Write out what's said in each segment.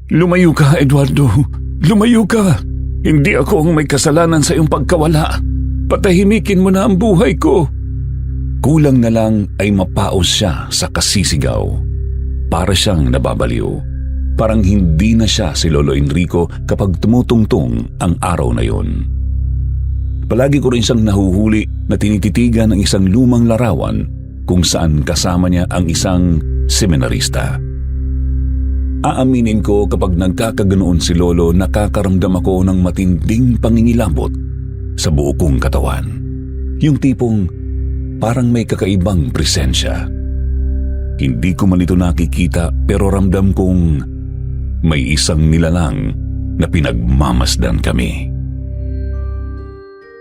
Lumayo ka, Eduardo. Lumayo ka. Hindi ako ang may kasalanan sa iyong pagkawala. Patahimikin mo na ang buhay ko. Kulang na lang ay mapaos siya sa kasisigaw. Para siyang nababaliw. Parang hindi na siya si Lolo Enrico kapag tumutungtong ang araw na yon. Palagi ko rin siyang nahuhuli na tinititigan ng isang lumang larawan kung saan kasama niya ang isang seminarista. Aaminin ko kapag nagkakaganoon si Lolo, nakakaramdam ako ng matinding pangingilabot sa buo kong katawan. Yung tipong parang may kakaibang presensya. Hindi ko man ito nakikita pero ramdam kong may isang nilalang na pinagmamasdan kami.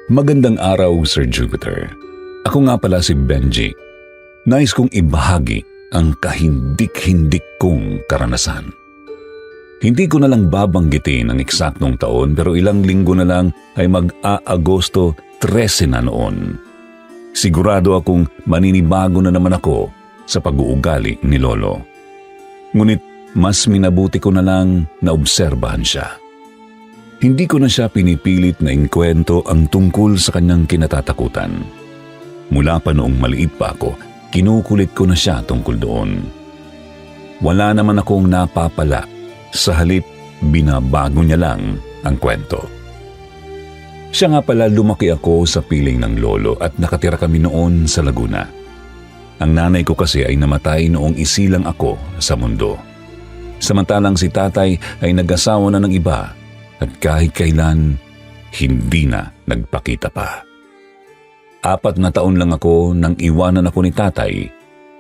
Magandang araw, Sir Jupiter. Ako nga pala si Benji. Nais kong ibahagi ang kahindik-hindik kong karanasan. Hindi ko na lang babanggitin ang eksaktong taon pero ilang linggo na lang ay mag-Agosto 13 na noon. Sigurado akong maninibago na naman ako sa pag-uugali ni Lolo. Ngunit mas minabuti ko na lang na obserbahan siya. Hindi ko na siya pinipilit na inkwento ang tungkol sa kanyang kinatatakutan. Mula pa noong maliit pa ako, kinukulit ko na siya tungkol doon. Wala naman akong napapala, sa halip binabago niya lang ang kwento. Siya nga pala lumaki ako sa piling ng lolo at nakatira kami noon sa Laguna. Ang nanay ko kasi ay namatay noong isilang ako sa mundo. Samantalang si tatay ay nag-asawa na ng iba at kahit kailan hindi na nagpakita pa. 4 na taon lang ako nang iwanan ako ni tatay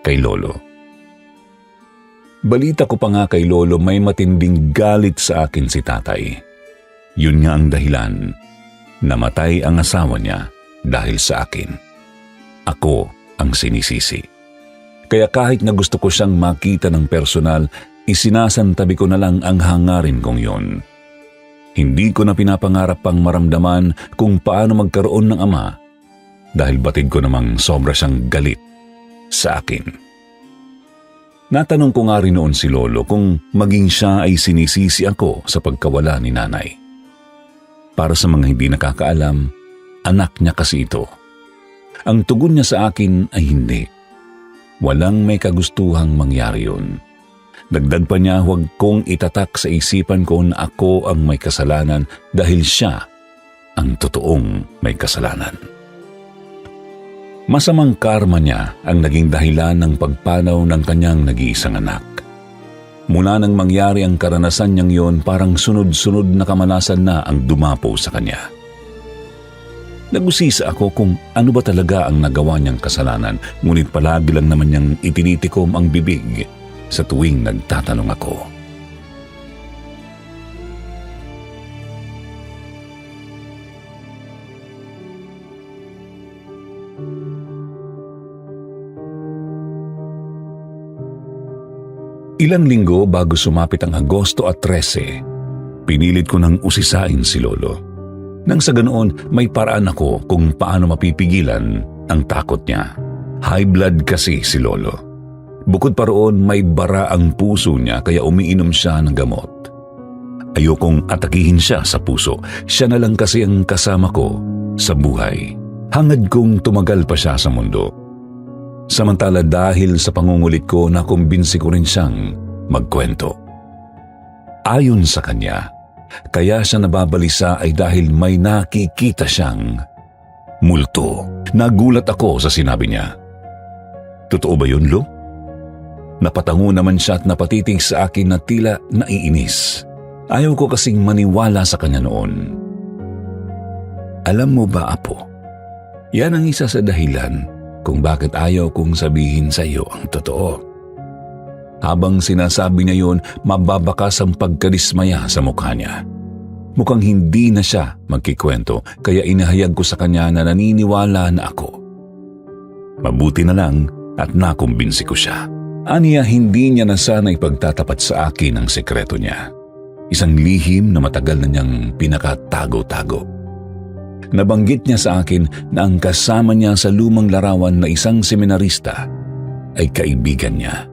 kay Lolo. Balita ko pa nga kay Lolo may matinding galit sa akin si tatay. Yun nga ang dahilan. Namatay ang asawa niya dahil sa akin. Ako ang sinisisi. Kaya kahit na gusto ko siyang makita ng personal, isinasantabi ko na lang ang hangarin kong yun. Hindi ko na pinapangarap pang maramdaman kung paano magkaroon ng ama dahil batid ko namang sobra siyang galit sa akin. Natanong ko nga rin noon si Lolo kung maging siya ay sinisisi ako sa pagkawala ni nanay. Para sa mga hindi nakakaalam, anak niya kasi ito. Ang tugon niya sa akin ay hindi. Walang may kagustuhang mangyari yun. Dagdag pa niya huwag kong itatak sa isipan ko na ako ang may kasalanan dahil siya ang totoong may kasalanan. Masamang karma niya ang naging dahilan ng pagpanaw ng kanyang nag-iisang anak. Mula nang mangyari ang karanasan niyang yon, parang sunod-sunod na kamalasan na ang dumapo sa kanya. Nag-usisa ako kung ano ba talaga ang nagawa niyang kasalanan, ngunit palagi lang naman niyang itinitikom ang bibig sa tuwing nagtatanong ako. Ilang linggo bago sumapit ang Agosto 13, pinilit ko nang usisain si Lolo. Nang sa ganoon, may paraan ako kung paano mapipigilan ang takot niya. High blood kasi si Lolo. Bukod pa roon, may bara ang puso niya kaya umiinom siya ng gamot. Ayokong atakihin siya sa puso. Siya na lang kasi ang kasama ko sa buhay. Hangad kong tumagal pa siya sa mundo. Samantala dahil sa pangungulit ko, nakumbinsi ko rin siyang magkwento. Ayon sa kanya, kaya siya nababalisa ay dahil may nakikita siyang multo. Nagulat ako sa sinabi niya. Totoo ba yun, Lo? Napatango naman siya at napatitig sa akin na tila naiinis. Ayaw ko kasing maniwala sa kanya noon. Alam mo ba, Apo? Yan ang isa sa dahilan kung bakit ayaw kong sabihin sa iyo ang totoo. Habang sinasabi niya yun, mababakas ang pagkadismaya sa mukha niya. Mukhang hindi na siya magkikwento, kaya inahayag ko sa kanya na naniniwala na ako. Mabuti na lang at nakumbinsi ko siya. Aniya hindi niya na sana ipagtatapat sa akin ang sekreto niya. Isang lihim na matagal na niyang pinakatago-tago. Nabanggit niya sa akin na ang kasama niya sa lumang larawan na isang seminarista ay kaibigan niya.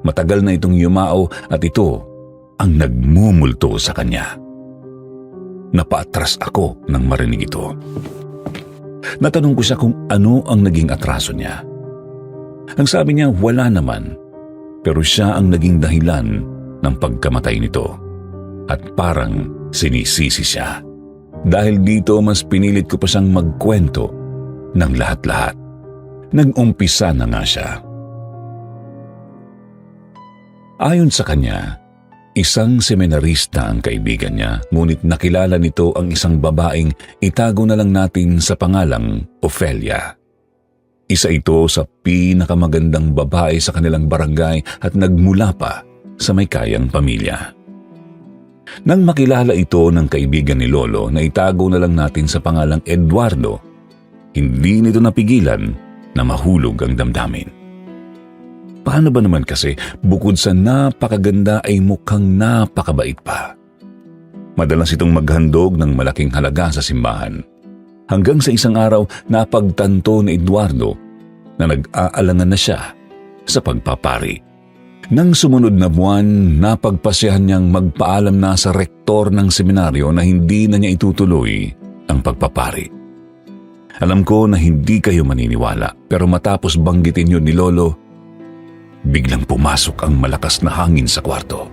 Matagal na itong yumao at ito ang nagmumulto sa kanya. Napaatras ako nang marinig ito. Natanong ko siya kung ano ang naging atraso niya. Ang sabi niya, wala naman, pero siya ang naging dahilan ng pagkamatay nito. At parang sinisisi siya. Dahil dito, mas pinilit ko pa siyang magkwento ng lahat-lahat. Nag-umpisa na nga siya. Ayon sa kanya, isang seminarista ang kaibigan niya, ngunit nakilala nito ang isang babaeng itago na lang natin sa pangalang Ofelia. Isa ito sa pinakamagandang babae sa kanilang barangay at nagmula pa sa may kayang pamilya. Nang makilala ito ng kaibigan ni Lolo na itago na lang natin sa pangalang Eduardo, hindi nito napigilan na mahulog ang damdamin. Paano ba naman kasi bukod sa napakaganda ay mukhang napakabait pa? Madalas itong maghandog ng malaking halaga sa simbahan. Hanggang sa isang araw napagtanto ni Eduardo na nag-aalangan na siya sa pagpapari. Nang sumunod na buwan, napagpasyahan niyang magpaalam na sa rektor ng seminaryo na hindi na niya itutuloy ang pagpapari. Alam ko na hindi kayo maniniwala, pero matapos banggitin yun ni Lolo, biglang pumasok ang malakas na hangin sa kwarto.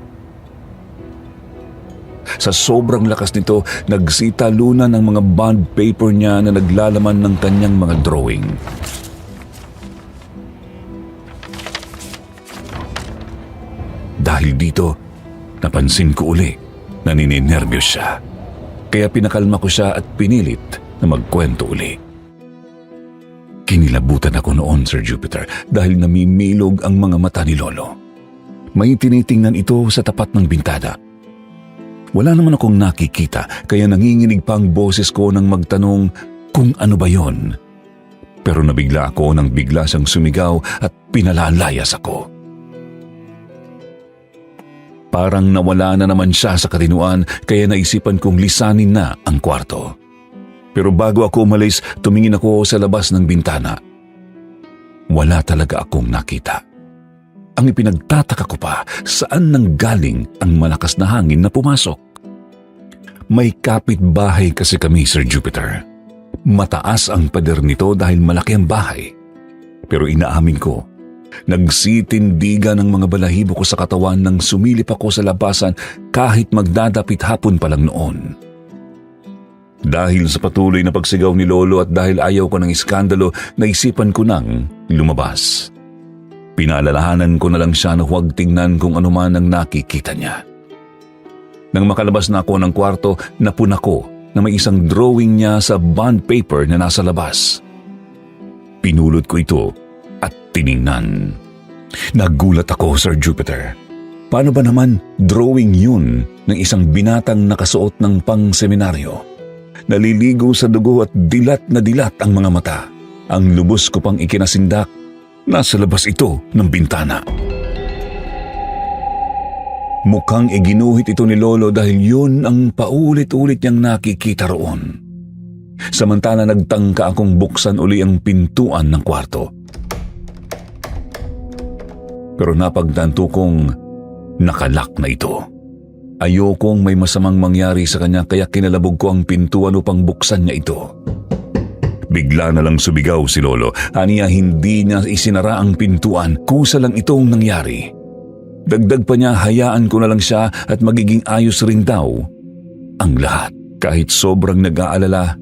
Sa sobrang lakas nito, nagsitalunan ang mga bond paper niya na naglalaman ng kanyang mga drawing. Dahil dito, napansin ko uli na nininervyos siya. Kaya pinakalma ko siya at pinilit na magkwento uli. Kinilabutan ako noon, Sir Jupiter, dahil namimilog ang mga mata ni Lolo. May tinitingnan ito sa tapat ng bintana. Wala naman akong nakikita, kaya nanginginig pa ang boses ko nang magtanong kung ano ba yon. Pero nabigla ako nang bigla siyang sumigaw at pinalalayas ako. Parang nawala na naman siya sa katinuan, kaya naisipan kong lisanin na ang kwarto. Pero bago ako umalis, tumingin ako sa labas ng bintana. Wala talaga akong nakita. Ang ipinagtataka ko pa, saan nanggaling ang malakas na hangin na pumasok? May kapitbahay kasi kami, Sir Jupiter. Mataas ang pader nito dahil malaki ang bahay. Pero inaamin ko, nagsitindigan ang mga balahibo ko sa katawan nang sumilip ako sa labasan kahit magdadapit hapon pa lang noon. Dahil sa patuloy na pagsigaw ni Lolo at dahil ayaw ko ng iskandalo, naisipan ko nang lumabas. Pinaalalahanan ko na lang siya na huwag tingnan kung ano man ang nakikita niya. Nang makalabas na ako ng kwarto, napuna ko na may isang drawing niya sa bond paper na nasa labas. Pinulot ko ito at tiningnan. Nagulat ako, Sir Jupiter. Paano ba naman drawing yun ng isang binatang nakasuot ng pang-seminaryo? Naliligo sa dugo at dilat na dilat ang mga mata. Ang lubos ko pang ikinasindak, nasa labas ito ng bintana. Mukhang iginuhit ito ni Lolo dahil yun ang paulit-ulit niyang nakikita roon. Samantala nagtangka akong buksan uli ang pintuan ng kwarto. Pero napagtanto kong nakalak na ito. Ayokong may masamang mangyari sa kanya kaya kinalabog ko ang pintuan upang buksan niya ito. Bigla na lang sumigaw si Lolo. Aniya hindi niya isinara ang pintuan, kusa lang itong nangyari. Dagdag pa niya, hayaan ko na lang siya at magiging ayos rin daw ang lahat. Kahit sobrang nag-aalala,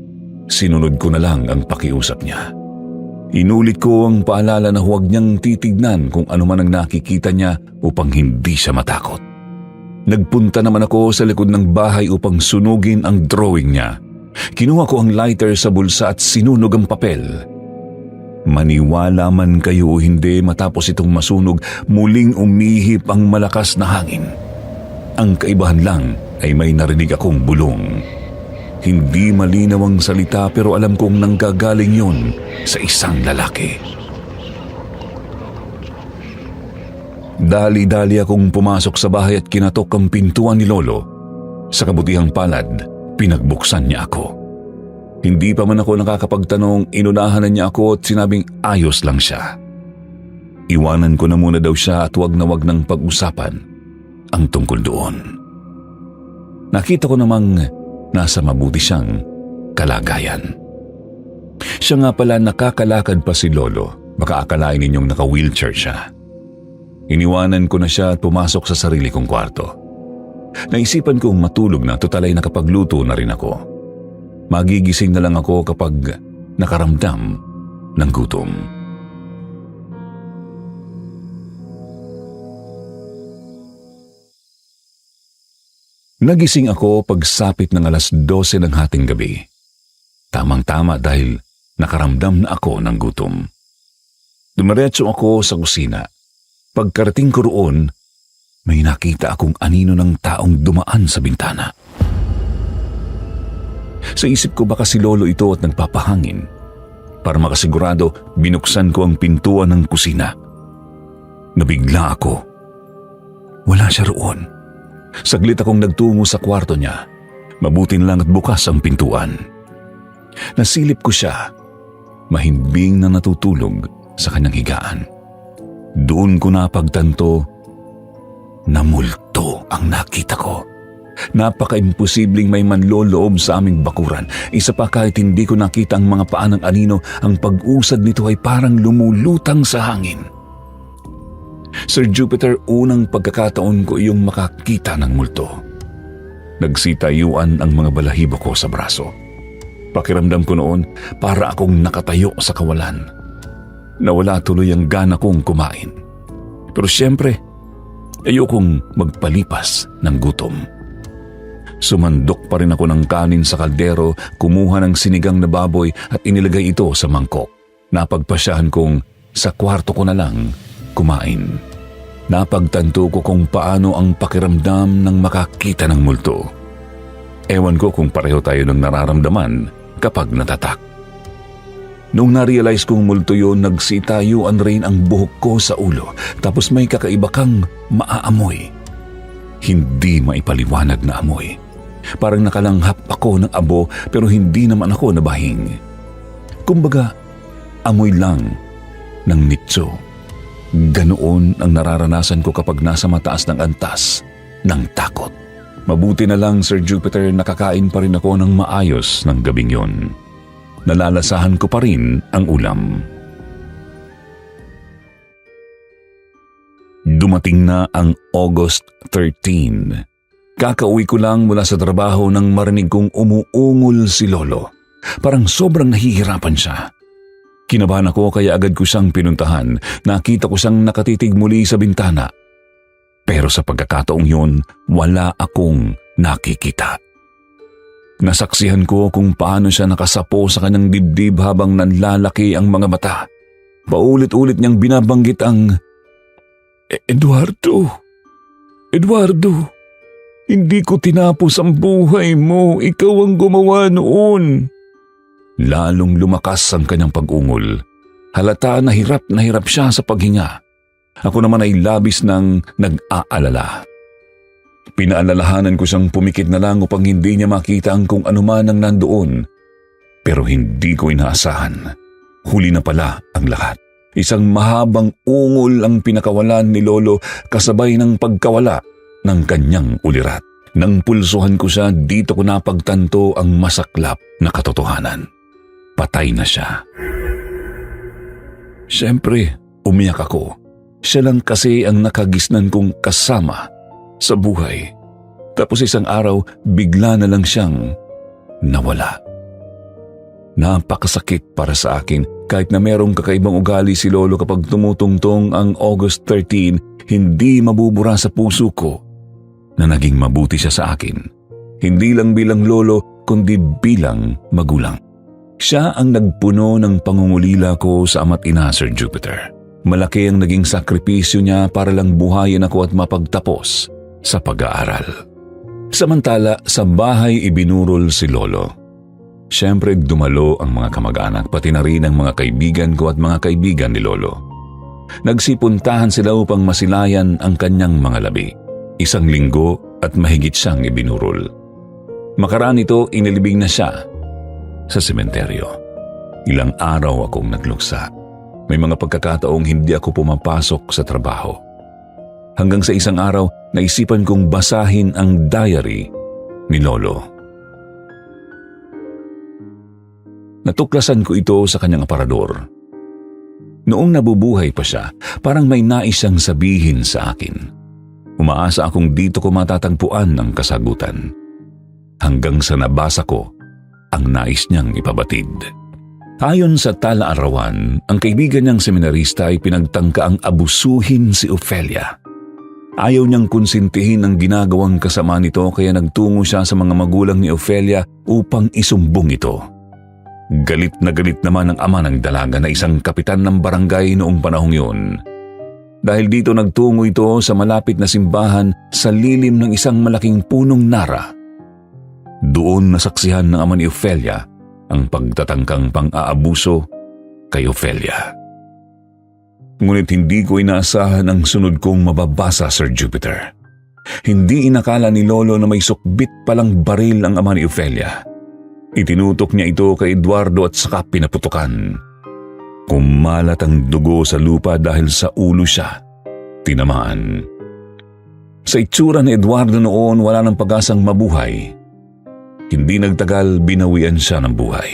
sinunod ko na lang ang pakiusap niya. Inulit ko ang paalala na huwag niyang titignan kung ano man ang nakikita niya upang hindi siya matakot. Nagpunta naman ako sa likod ng bahay upang sunugin ang drawing niya. Kinuha ko ang lighter sa bulsa at sinunog ang papel. Maniwala man kayo o hindi, matapos itong masunog, muling umihip ang malakas na hangin. Ang kaibahan lang ay may narinig akong bulong. Hindi malinaw ang salita pero alam kong nanggagaling yun sa isang lalaki. Dali-dali akong pumasok sa bahay at kinatok ang pintuan ni Lolo. Sa kabutihang palad, pinagbuksan niya ako. Hindi pa man ako nakakapagtanong, inunahan na niya ako at sinabing ayos lang siya. Iwanan ko na muna daw siya at wag na wag ng pag-usapan ang tungkol doon. Nakita ko namang nasa mabuti siyang kalagayan. Siya nga pala, nakakalakad pa si Lolo. Baka akalain ninyong naka-wheelchair siya. Iniwanan ko na siya at pumasok sa sarili kong kwarto. Naisipan kong matulog na, total ay nakapagluto na rin ako. Magigising na lang ako kapag nakaramdam ng gutom. Nagising ako pagsapit ng 12:00 ng hating gabi. Tamang-tama dahil nakaramdam na ako ng gutom. Dumiretso ako sa kusina. Pagkarating ko roon, may nakita akong anino ng taong dumaan sa bintana. Sa isip ko, baka si Lolo ito at nagpapahangin. Para makasigurado, binuksan ko ang pintuan ng kusina. Nabigla ako. Wala siya roon. Saglit akong nagtungo sa kwarto niya. Mabuti na lang at bukas ang pintuan. Nasilip ko siya. Mahimbing na natutulog sa kanyang higaan. Doon ko napagtanto na multo ang nakita ko. Napaka-imposibleng may manloloob sa aming bakuran. Isa pa, kahit hindi ko nakita ang mga paa ng anino, ang pag-usad nito ay parang lumulutang sa hangin. Sir Jupiter, unang pagkakataon ko iyong makakita ng multo. Nagsitayuan ang mga balahibo ko sa braso. Pakiramdam ko noon, para akong nakatayo sa kawalan. Nawala tuloy ang gana kong kumain. Pero siyempre, ayokong magpalipas ng gutom. Sumandok pa rin ako ng kanin sa kaldero, kumuha ng sinigang na baboy at inilagay ito sa mangkok. Napagpasyahan kong sa kwarto ko na lang kumain. Napagtanto ko kung paano ang pakiramdam ng makakita ng multo. Ewan ko kung pareho tayo ng nararamdaman kapag natatak. Nung na-realize kong multo yun, nagsitayuan rin ang buhok ko sa ulo, tapos may kakaiba kang maaamoy. Hindi maipaliwanag na amoy. Parang nakalanghap ako ng abo pero hindi naman ako nabahing. Kumbaga, amoy lang ng nitso. Ganoon ang nararanasan ko kapag nasa mataas ng antas ng takot. Mabuti na lang, Sir Jupiter, nakakain pa rin ako ng maayos ng gabing yon. Nalalasahan ko pa rin ang ulam. Dumating na ang August 13. Kakauwi ko lang mula sa trabaho nang marinig kong umuungol si Lolo. Parang sobrang nahihirapan siya. Kinabahan ako kaya agad ko siyang pinuntahan. Nakita ko siyang nakatitig muli sa bintana. Pero sa pagkakataong yun, wala akong nakikita. Nasaksihan ko kung paano siya nakasapo sa kanyang dibdib habang nanlalaki ang mga mata. Paulit-ulit niyang binabanggit ang Eduardo, hindi ko tinapos ang buhay mo. Ikaw ang gumawa noon. Lalong lumakas ang kanyang pag-ungol. Halata na hirap siya sa paghinga. Ako naman ay labis nang nag-aalala. Pinaalalahanan ko siyang pumikit na lang upang hindi niya makita ang kung anuman ang nandoon. Pero hindi ko inaasahan. Huli na pala ang lahat. Isang mahabang ungol ang pinakawalan ni Lolo kasabay ng pagkawala ng kanyang ulirat. Nang pulsuhan ko siya, dito ko napagtanto ang masaklap na katotohanan. Patay na siya. Siyempre, umiyak ako. Siya lang kasi ang nakagisnan kong kasama sa buhay. Tapos isang araw, bigla na lang siyang nawala. Napakasakit para sa akin. Kahit na merong kakaibang ugali si Lolo kapag tumutungtong ang August 13, hindi mabubura sa puso ko na naging mabuti siya sa akin. Hindi lang bilang lolo, kundi bilang magulang. Siya ang nagpuno ng pangungulila ko sa ama't ina, Sir Jupiter. Malaki ang naging sakripisyo niya para lang buhayin ako at mapagtapos sa pag-aaral. Samantala, sa bahay ibinurol si Lolo. Siyempre dumalo ang mga kamag-anak, pati na rin ang mga kaibigan ko at mga kaibigan ni Lolo. Nagsipuntahan sila upang masilayan ang kanyang mga labi. 1 linggo at mahigit siyang ibinurol. Makaraan ito, inilibing na siya sa sementeryo. Ilang araw akong nagluksa. May mga pagkakataong hindi ako pumapasok sa trabaho. hanggang sa isang araw naisipan kong basahin ang diary ni Lolo. Natuklasan ko ito sa kanyang aparador. Noong nabubuhay pa siya, parang may nais siyang sabihin sa akin. Umaasa akong dito ko matatagpuan ang kasagutan. Hanggang sa nabasa ko ang nais niyang ipabatid. Ayon sa tala-arawan, ang kaibigan niyang seminarista ay pinagtangkaang abusuhin si Ofelia. Ayaw niyang konsintihin ang ginagawang kasama nito kaya nagtungo siya sa mga magulang ni Ofelia upang isumbong ito. Galit na galit naman ang ama ng dalaga na isang kapitan ng barangay noong panahong yun. Dahil dito nagtungo ito sa malapit na simbahan sa lilim ng isang malaking punong nara. Doon nasaksihan ng ama ni Ofelia ang pagtatangkang pang-aabuso kay Ofelia. Ngunit hindi ko inaasahan ang sunod kong mababasa, Sir Jupiter. Hindi inakala ni Lolo na may sukbit palang baril ang ama ni Ofelia. Itinutok niya ito kay Eduardo at saka pinaputukan. Kumalat ang dugo sa lupa dahil sa ulo siya tinamaan. Sa itsura ni Eduardo noon, wala ng pag-asang mabuhay. Hindi nagtagal, binawian siya ng buhay.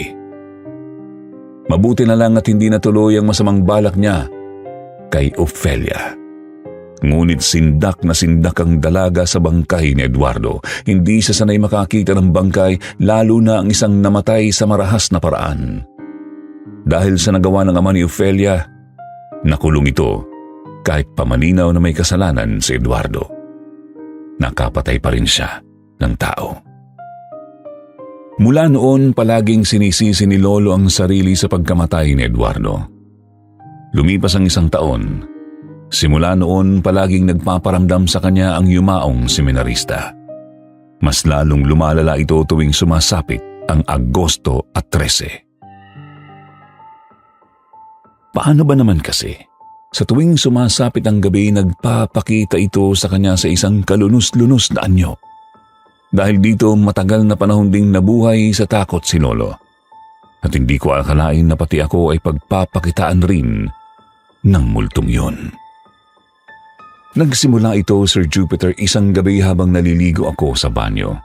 Mabuti na lang at hindi natuloy ang masamang balak niya kay Ofelia. Ngunit sindak na sindak ang dalaga sa bangkay ni Eduardo. Hindi siya sanay makakita ng bangkay, lalo na ang isang namatay sa marahas na paraan. Dahil sa nagawa ng ama ni Ofelia, nakulong ito kahit pamalinaw na may kasalanan si Eduardo. Nakapatay pa rin siya ng tao. Mula noon, palaging sinisisi ni Lolo ang sarili sa pagkamatay ni Eduardo. Lumipas ang isang taon. Simula noon, palaging nagpaparamdam sa kanya ang yumaong seminarista. Mas lalong lumalala ito tuwing sumasapit ang Agosto at 13. Paano ba naman kasi? Sa tuwing sumasapit ang gabi, nagpapakita ito sa kanya sa isang kalunos-lunos na anyo. Dahil dito matagal na panahon ding nabuhay sa takot si Lolo. At hindi ko akalain na pati ako ay pagpapakitaan rin ng multong yun. Nagsimula ito, Sir Jupiter, isang gabi habang naliligo ako sa banyo.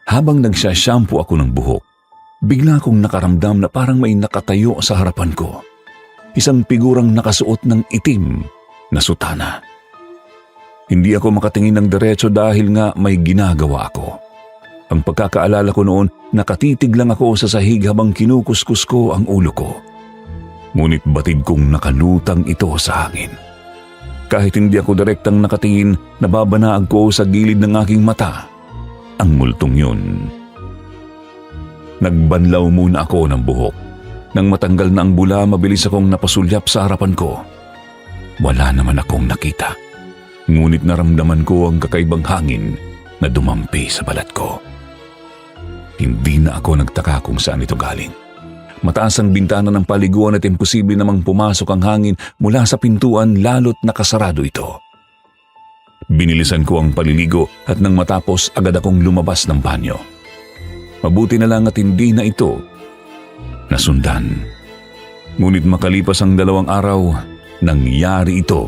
Habang nagsashampoo ako ng buhok, bigla kong nakaramdam na parang may nakatayo sa harapan ko. Isang figurang nakasuot ng itim na sutana. Hindi ako makatingin ng diretso dahil nga may ginagawa ako. Ang pagkakaalala ko noon, nakatitig lang ako sa sahig habang kinukuskus ko ang ulo ko. Ngunit batid kong nakalutang ito sa hangin. Kahit hindi ako direktang nakatingin, nababanaag ko sa gilid ng aking mata ang multong yun. Nagbanlaw muna ako ng buhok. Nang matanggal na ang bula, mabilis akong napasulyap sa harapan ko. Wala naman akong nakita. Ngunit naramdaman ko ang kakaibang hangin na dumampi sa balat ko. Hindi na ako nagtaka kung saan ito galing. Mataas ang bintana ng paliguan at imposible namang pumasok ang hangin mula sa pintuan lalo't nakasarado ito. Binilisan ko ang paliligo at nang matapos agad akong lumabas ng banyo. Mabuti na lang at hindi na ito nasundan. Ngunit makalipas ang 2 araw, nangyari ito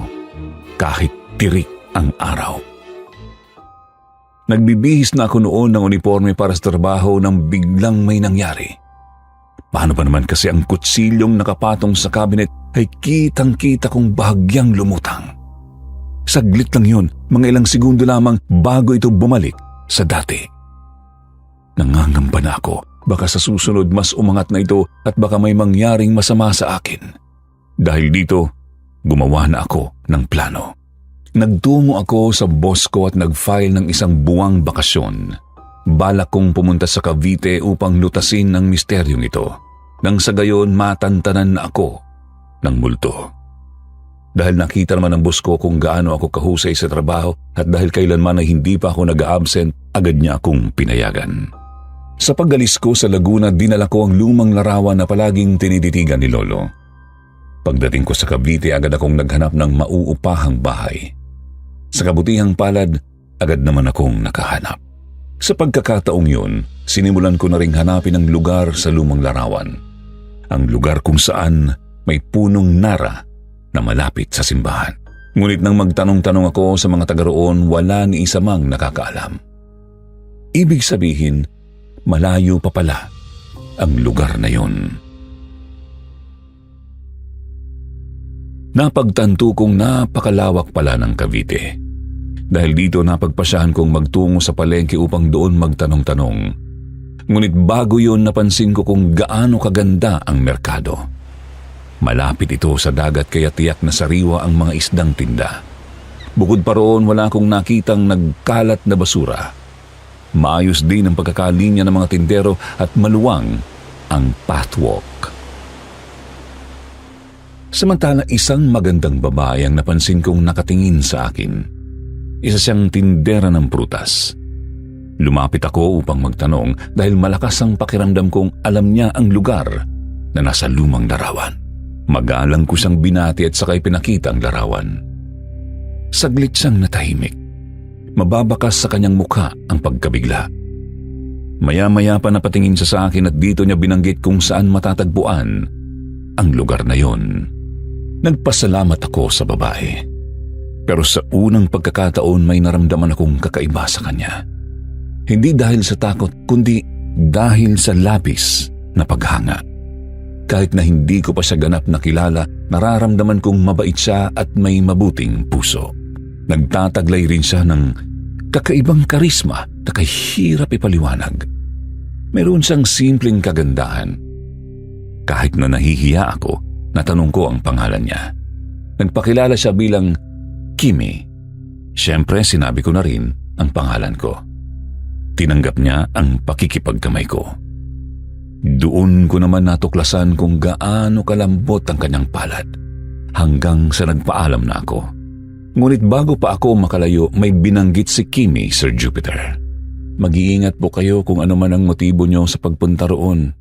kahit tirik ang araw. Nagbibihis na ako noon ng uniforme para sa trabaho nang biglang may nangyari. Paano ba naman kasi ang kutsilyong nakapatong sa cabinet ay kitang-kita kong bahagyang lumutang. Saglit lang yun, mga ilang segundo lamang bago ito bumalik sa dati. Nangangamba na ako, baka sa susunod mas umangat na ito at baka may mangyaring masama sa akin. Dahil dito, gumawa na ako ng plano. Nagtungo ako sa boss ko at nag-file ng isang buwang bakasyon. Balak kong pumunta sa Cavite upang lutasin ang misteryong ito. Nang sa gayon matantanan na ako ng multo. Dahil nakita naman ng boss ko kung gaano ako kahusay sa trabaho at dahil kailanman ay hindi pa ako nag-a-absent, agad niya akong pinayagan. Sa paggalis ko sa Laguna, dinala ko ang lumang larawan na palaging tinititigan ni Lolo. Pagdating ko sa Cavite, agad akong naghanap ng mauupahang bahay. Sa kabutihang palad, agad naman akong nakahanap. Sa pagkakataong yun, sinimulan ko na ring hanapin ang lugar sa lumang larawan. Ang lugar kung saan may punong nara na malapit sa simbahan. Ngunit nang magtanong-tanong ako sa mga taga roon, wala ni isa mang nakakaalam. Ibig sabihin, malayo pa pala ang lugar na yon. Napagtanto kong napakalawak pala ng Cavite. Dahil dito napagpasyahan kong magtungo sa palengke upang doon magtanong-tanong. Ngunit bago yon napansin ko kung gaano kaganda ang merkado. Malapit ito sa dagat kaya tiyak na sariwa ang mga isdang tinda. Bukod pa roon, wala akong nakitang nagkalat na basura. Maayos din ang pagkakalinya ng mga tindero at maluwang ang pathwalk. Samantala, isang magandang babae ang napansin kong nakatingin sa akin. Isa siyang tindera ng prutas. Lumapit ako upang magtanong dahil malakas ang pakiramdam kong alam niya ang lugar na nasa lumang larawan. Magalang ko siyang binati at sakay pinakita ang larawan. Saglit siyang natahimik. Mababakas sa kanyang mukha ang pagkabigla. Maya-maya pa napatingin siya sa akin at dito niya binanggit kung saan matatagpuan ang lugar na yon. Nagpasalamat ako sa babae. Pero sa unang pagkakataon may naramdaman akong kakaiba sa kanya. Hindi dahil sa takot, kundi dahil sa labis na paghanga. Kahit na hindi ko pa siya ganap na kilala, nararamdaman kong mabait siya at may mabuting puso. Nagtataglay rin siya ng kakaibang karisma na kahirap ipaliwanag. Mayroon siyang simpleng kagandahan. Kahit na nahihiya ako, natanong ko ang pangalan niya. Nagpakilala siya bilang Kimi. Siyempre, sinabi ko na rin ang pangalan ko. Tinanggap niya ang pakikipagkamay ko. Doon ko naman natuklasan kung gaano kalambot ang kanyang palad hanggang sa nagpaalam na ako. Ngunit bago pa ako makalayo, may binanggit si Kimi, Sir Jupiter. Mag-iingat po kayo kung ano man ang motibo niyo sa pagpunta roon.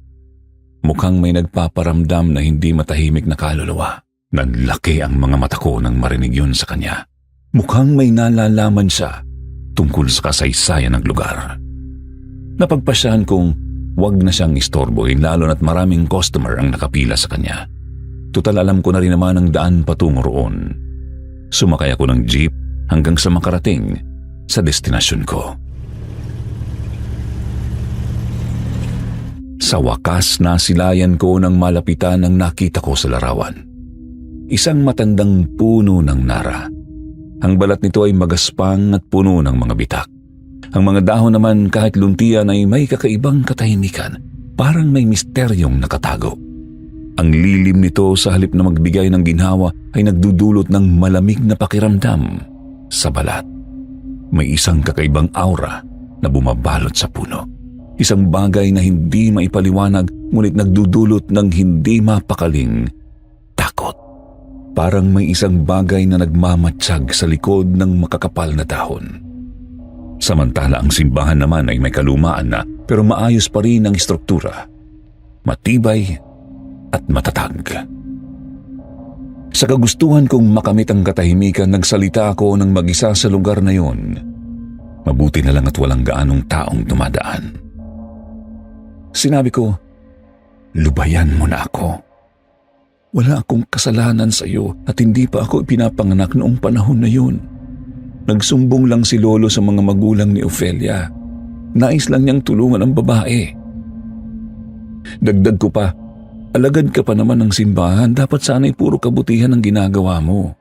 Mukhang may nagpaparamdam na hindi matahimik na kaluluwa. Nanlaki ang mga mata ko nang marinig yun sa kanya. Mukhang may nalalaman siya tungkol sa kasaysayan ng lugar. Napagpasyahan kong wag na siyang istorbohin lalo na't maraming customer ang nakapila sa kanya. Tutal alam ko na rin naman ang daan patungo roon. Sumakay ako ng jeep hanggang sa makarating sa destinasyon ko. Sa wakas, nasilayan ko ng malapitan ang nakita ko sa larawan. Isang matandang puno ng nara. Ang balat nito ay magaspang at puno ng mga bitak. Ang mga dahon naman kahit luntian ay may kakaibang katahimikan, parang may misteryong nakatago. Ang lilim nito sa halip na magbigay ng ginhawa ay nagdudulot ng malamig na pakiramdam sa balat. May isang kakaibang aura na bumabalot sa puno. Isang bagay na hindi maipaliwanag ngunit nagdudulot ng hindi mapakaling takot. Parang may isang bagay na nagmamatsyag sa likod ng makakapal na dahon. Samantala ang simbahan naman ay may kalumaan na pero maayos pa rin ang istruktura. Matibay at matatag. Sa kagustuhan kong makamit ang katahimikan, nagsalita ako ng mag-isa sa lugar na yon. Mabuti na lang at walang gaanong taong dumadaan. Sinabi ko, lubayan mo na ako. Wala akong kasalanan sa iyo at hindi pa ako ipinapanganak noong panahon na yun. Nagsumbong lang si Lolo sa mga magulang ni Ofelia. Nais lang niyang tulungan ang babae. Dagdag ko pa, alagad ka pa naman ng simbahan, dapat sana'y puro kabutihan ang ginagawa mo.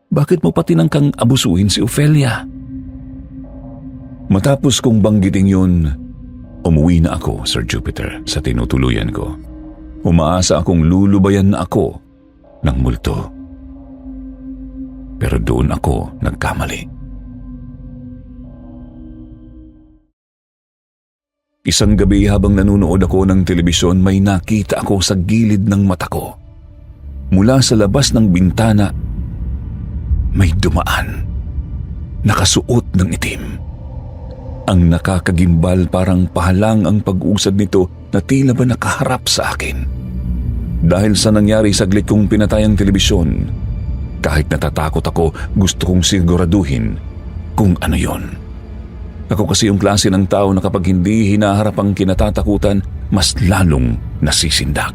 Bakit mo pati nang kang abusuhin si Ofelia? Matapos kong banggitin yun, umuwi na ako, Sir Jupiter, sa tinutuluyan ko. Umaasa akong lulubayan na ako ng multo. Pero doon ako nagkamali. Isang gabi habang nanonood ako ng telebisyon, may nakita ako sa gilid ng mata ko. Mula sa labas ng bintana, may dumaan. Nakasuot ng itim. Ang nakakagimbal, parang pahalang ang pag-usad nito na tila ba nakaharap sa akin. Dahil sa nangyari, saglit kong pinatay ang telebisyon. Kahit natatakot ako, gusto kong siguraduhin kung ano yon. Ako kasi yung klase ng tao na kapag hindi hinaharap ang kinatatakutan, mas lalong nasisindak.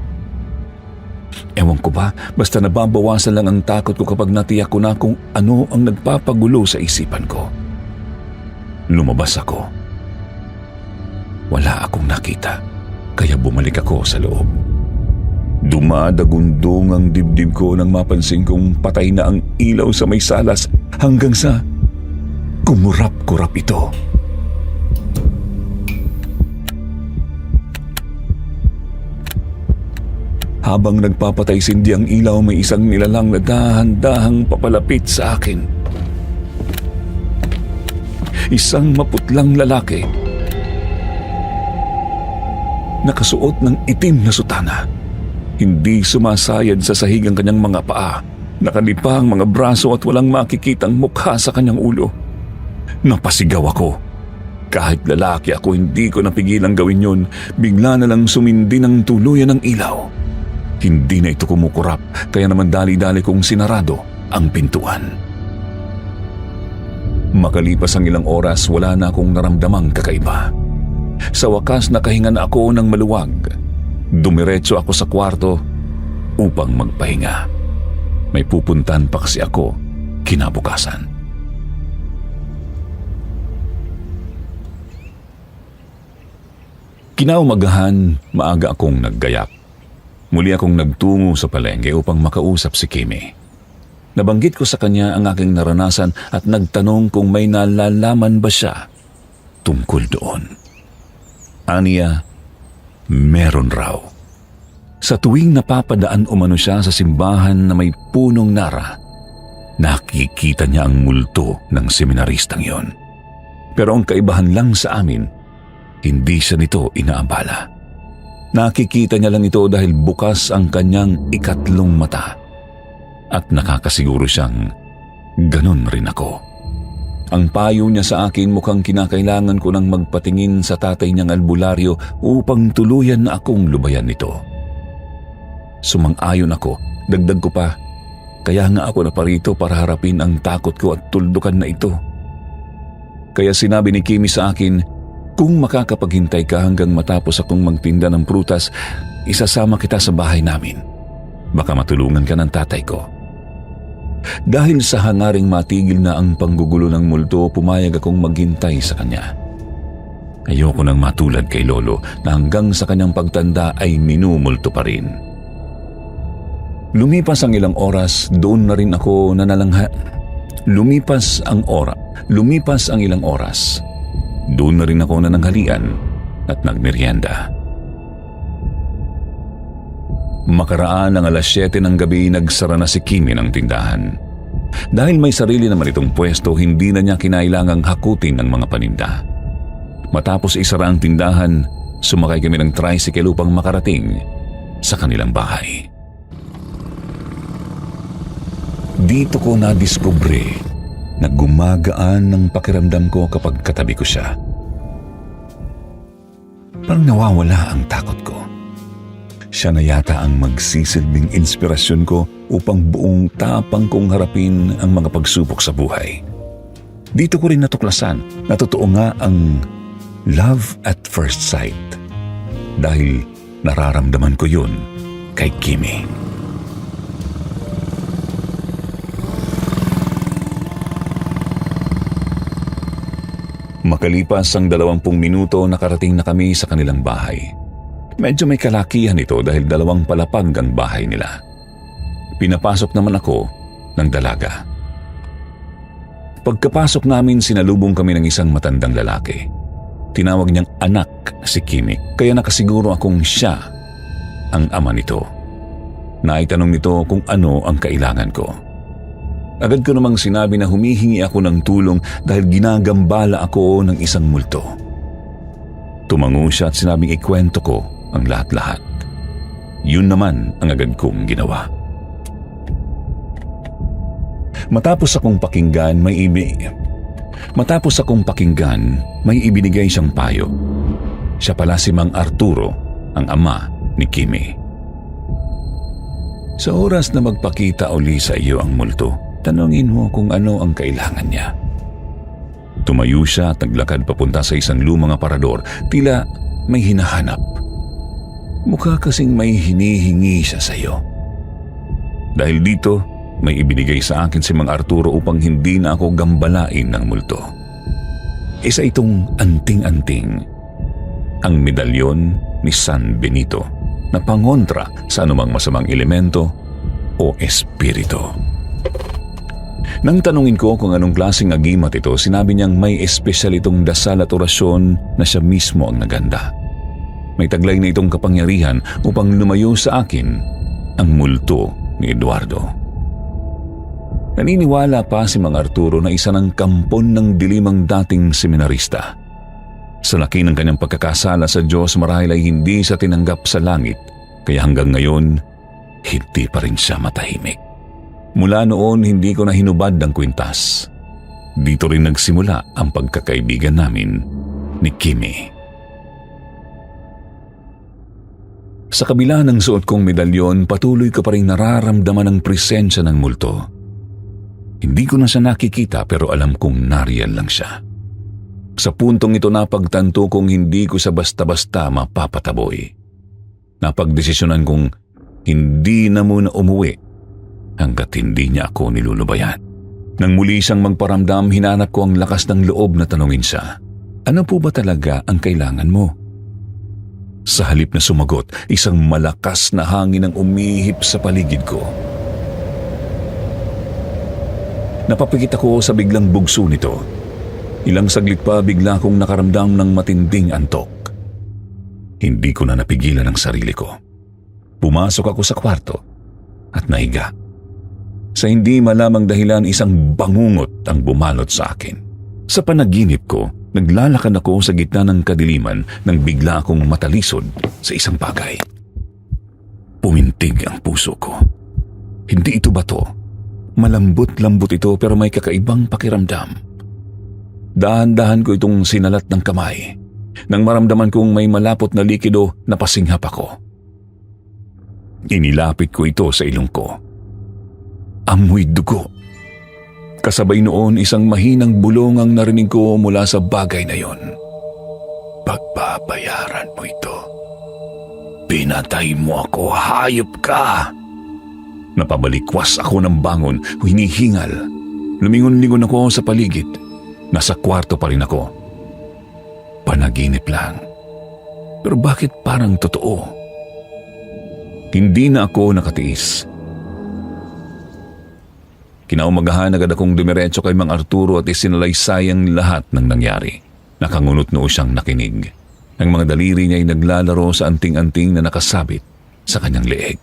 Ewan ko ba, basta nababawasan lang ang takot ko kapag natiyak ko na kung ano ang nagpapagulo sa isipan ko. Lumabas ako. Wala akong nakita, kaya bumalik ako sa loob. Dumadagundong ang dibdib ko nang mapansin kong patay na ang ilaw sa may salas hanggang sa kumurap-kurap ito. Habang nagpapatay sindi ang ilaw, may isang nilalang na dahan-dahang papalapit sa akin. Isang maputlang lalaki. Nakasuot ng itim na sutana. Hindi sumasayad sa sahig ang kanyang mga paa. Nakalipa ang mga braso at walang makikitang mukha sa kanyang ulo. Napasigaw ako. Kahit lalaki ako, hindi ko napigilang gawin yun. Bigla na lang sumindi ng tuluyan ng ilaw. Hindi na ito kumukurap, kaya naman dali-dali kong sinarado ang pintuan. Makalipas ang ilang oras, wala na akong naramdamang kakaiba. Sa wakas, nakahinga na ako ng maluwag. Dumiretso ako sa kwarto upang magpahinga. May pupuntan pa kasi ako kinabukasan. Kinaumagahan, maaga akong naggayak. Muli akong nagtungo sa palengke upang makausap si Kimi. Nabanggit ko sa kanya ang aking naranasan at nagtanong kung may nalalaman ba siya tungkol doon. Aniya, meron raw. Sa tuwing napapadaan umano siya sa simbahan na may punong nara, nakikita niya ang multo ng seminaristang yon. Pero ang kaibahan lang sa amin, hindi siya nito inaabala. Nakikita niya lang ito dahil bukas ang kanyang ikatlong mata. At nakakasiguro siyang ganun rin ako. Ang payo niya sa akin, mukhang kinakailangan ko nang magpatingin sa tatay niyang albularyo upang tuluyan na akong lubayan nito. Sumang-ayon ako, dagdag ko pa, kaya nga ako naparito para harapin ang takot ko at tuldukan na ito. Kaya sinabi ni Kimi sa akin, kung makakapaghintay ka hanggang matapos akong magtinda ng prutas, isasama kita sa bahay namin. Baka matulungan ka ng tatay ko. Dahil sa hangaring matigil na ang panggugulo ng multo, pumayag akong maghintay sa kanya. Ayoko nang matulad kay Lolo na hanggang sa kanyang pagtanda ay minumulto pa rin. Lumipas ang ilang oras, doon na rin ako nanalangha. Lumipas ang ilang oras. Doon na rin ako nananghalian at nagmeryenda. Makaraan ng 7:00 ng gabi, nagsara na si Kimi ng tindahan. Dahil may sarili naman itong pwesto, hindi na niya kinailangang hakutin ang mga paninda. Matapos isara ang tindahan, sumakay kami ng tricycle upang makarating sa kanilang bahay. Dito ko nadiskubre na gumagaan ng pakiramdam ko kapag katabi ko siya. Parang nawawala ang takot ko. Siya na yata ang magsisilbing inspirasyon ko upang buong tapang kong harapin ang mga pagsubok sa buhay. Dito ko rin natuklasan na totoo nga ang love at first sight. Dahil nararamdaman ko yun kay Kimi. Makalipas ang 20 minuto, nakarating na kami sa kanilang bahay. Medyo may kalakihan ito dahil 2 palapag ang bahay nila. Pinapasok naman ako ng dalaga. Pagkapasok namin, sinalubong kami ng isang matandang lalaki. Tinawag niyang anak si Kimi, kaya nakasiguro akong siya ang ama nito. Naitanong nito kung ano ang kailangan ko. Agad ko namang sinabi na humihingi ako ng tulong dahil ginagambala ako ng isang multo. Tumango siya at sinabing ikwento ko ang lahat-lahat. Yun naman ang agad kong ginawa. Matapos akong pakinggan, may ibinigay siyang payo. Siya pala si Mang Arturo, ang ama ni Kimi. Sa oras na magpakita uli sa iyo ang multo, tanungin mo kung ano ang kailangan niya. Tumayo siya at naglakad papunta sa isang lumang aparador, tila may hinahanap. Mukha kasing may hinihingi siya sa iyo. Dahil dito, may ibinigay sa akin si Mang Arturo upang hindi na ako gambalain ng multo. Isa itong anting-anting, ang medalyon ni San Benito na pangontra sa anumang masamang elemento o espiritu. Nang tanungin ko kung anong klaseng agimat ito, sinabi niyang may espesyal itong dasal at orasyon na siya mismo ang naganda. May taglay na itong kapangyarihan upang lumayo sa akin ang multo ni Eduardo. Naniniwala pa si Mang Arturo na isa ng kampon ng dilimang dating seminarista. Sa laki ng kanyang pagkakasala sa Diyos, marahil ay hindi siya tinanggap sa langit, kaya hanggang ngayon, hindi pa rin siya matahimik. Mula noon, hindi ko na hinubad ang kwintas. Dito rin nagsimula ang pagkakaibigan namin ni Kimi. Sa kabila ng suot kong medalyon, patuloy ko pa rin nararamdaman ang presensya ng multo. Hindi ko na siya nakikita pero alam kong nariyan lang siya. Sa puntong ito napagtanto kong hindi ko siya basta-basta mapapataboy. Napagdesisyonan kong hindi na muna umuwi hanggat hindi niya ako nilulubayan. Nang muli siyang magparamdam, hinanap ko ang lakas ng loob na tanungin siya, "Ano po ba talaga ang kailangan mo?" Sa halip na sumagot, isang malakas na hangin ang umihip sa paligid ko. Napapikit ako sa biglang bugso nito. Ilang saglit pa bigla kong nakaramdam ng matinding antok. Hindi ko na napigilan ang sarili ko. Pumasok ako sa kwarto at nahiga. Sa hindi malamang dahilan, isang bangungot ang bumalot sa akin. Sa panaginip ko, naglalakad ako sa gitna ng kadiliman nang bigla akong matalisod sa isang bagay. Pumintig ang puso ko. Hindi ito bato. Malambot-lambot ito pero may kakaibang pakiramdam. Dahan-dahan ko itong sinalat ng kamay. Nang maramdaman kong may malapot na likido, napasinghap ako. Inilapit ko ito sa ilong ko. Amoy dugo. Kasabay noon, isang mahinang bulong ang narinig ko mula sa bagay na yon. "Pagbabayaran mo ito. Pinatay mo ako, hayop ka!" Napabalikwas ako ng bangon, hinihingal. Lumingon-lingon ako sa paligid. Nasa kwarto pa rin ako. Panaginip lang. Pero bakit parang totoo? Hindi na ako nakatiis. Kinaumagahan agad akong dumiretso kay Mang Arturo at isinalaysay ang lahat ng nangyari. Nakangunot noo siyang nakinig. Ang mga daliri niya ay naglalaro sa anting-anting na nakasabit sa kanyang leeg.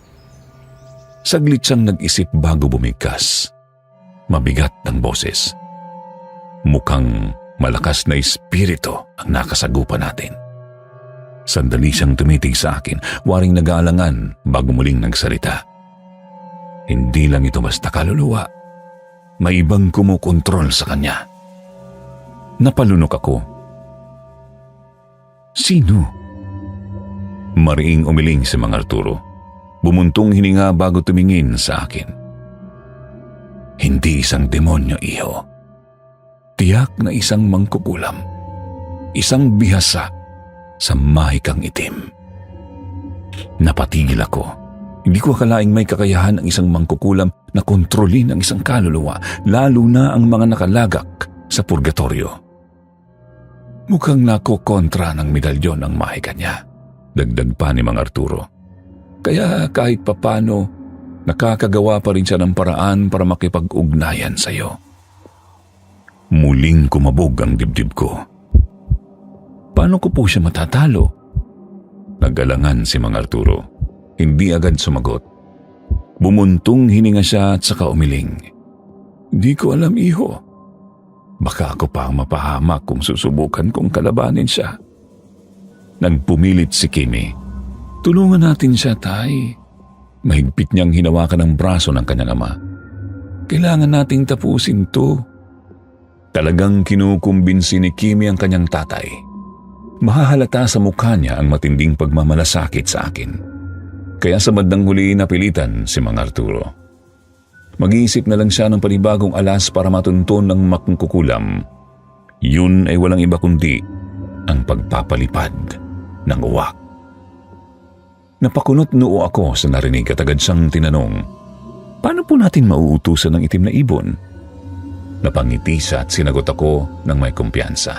Saglit siyang nag-isip bago bumigkas. Mabigat ang boses. Mukhang malakas na espiritu ang nakasagupan natin. Sandali siyang tumitig sa akin, waring nag-aalangan bago muling nagsalita. Hindi lang ito basta kaluluwa. May ibang kumukontrol sa kanya. Napalunok ako. Sino? Mariing umiling si Mang Arturo. Bumuntong hininga bago tumingin sa akin. Hindi isang demonyo, iho. Tiyak na isang mangkukulam. Isang bihasa sa mahikang itim. Napatigil ako. Hindi ko akalaing may kakayahan ang isang mangkukulam na kontrolin ang isang kaluluwa, lalo na ang mga nakalagak sa purgatorio. Mukhang nakokontra ng medalyon ang mahika niya. Dagdag pa ni Mang Arturo. Kaya kahit papano, nakakagawa pa rin siya ng paraan para makipag-ugnayan sa iyo. Muling kumabog ang dibdib ko. Paano ko po siya matatalo? Nag-alangan si Mang Arturo. Hindi agad sumagot. Bumuntong hininga siya at saka umiling. Di ko alam, iho. Baka ako pa ang mapahamak kung susubukan kong kalabanin siya. Nagpumilit si Kimi. Tulungan natin siya, tay. Mahigpit niyang hinawakan ang braso ng kanyang ama. Kailangan nating tapusin to. Talagang kinukumbinsi ni Kimi ang kanyang tatay. Mahahalata sa mukha niya ang matinding pagmamalasakit sa akin. Kaya sa bandang huli napilitan si Mang Arturo. Mag-iisip na lang siya ng panibagong alas para matunton ng makungkukulam. Yun ay walang iba kundi ang pagpapalipad ng uwak. Napakunot noo ako sa narinig at agad siyang tinanong, Paano po natin mauutusan ng itim na ibon? Napangiti siya at sinagot ako ng may kumpiyansa.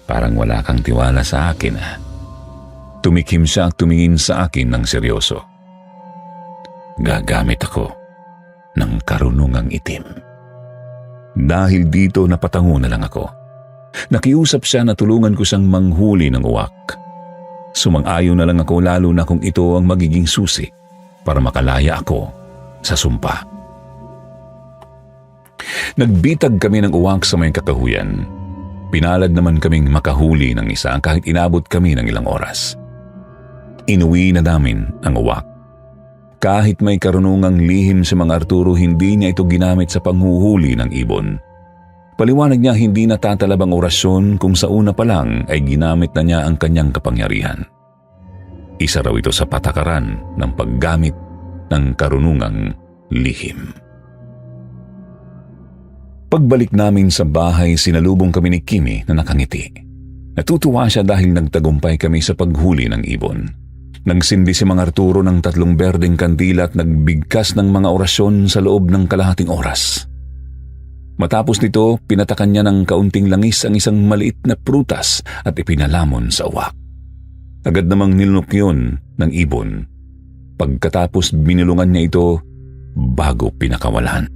Parang wala kang tiwala sa akin ah. Tumikim siya at tumingin sa akin ng seryoso. Gagamit ako ng karunungang itim. Dahil dito napatango na lang ako. Nakiusap siya na tulungan ko siyang manghuli ng uwak. Sumang-ayon na lang ako lalo na kung ito ang magiging susi para makalaya ako sa sumpa. Nagbitag kami ng uwak sa may kakahuyan. Pinalad naman kaming makahuli ng isa kahit inabot kami ng ilang oras. Inuwi na namin ang uwak. Kahit may karunungang lihim si Mang Arturo, hindi niya ito ginamit sa panghuhuli ng ibon. Paliwanag niya hindi natatalab ang orasyon kung sa una pa lang ay ginamit na niya ang kanyang kapangyarihan. Isa raw ito sa patakaran ng paggamit ng karunungang lihim. Pagbalik namin sa bahay, sinalubong kami ni Kimi na nakangiti. Natutuwa siya dahil nagtagumpay kami sa paghuli ng ibon. Nagsindi si Mang Arturo ng 3 berdeng kandila at nagbigkas ng mga orasyon sa loob ng kalahating oras. Matapos nito, pinatakan niya ng kaunting langis ang isang maliit na prutas at ipinalamon sa uwak. Agad namang nilunok yun ng ibon. Pagkatapos binilungan niya ito bago pinakawalan.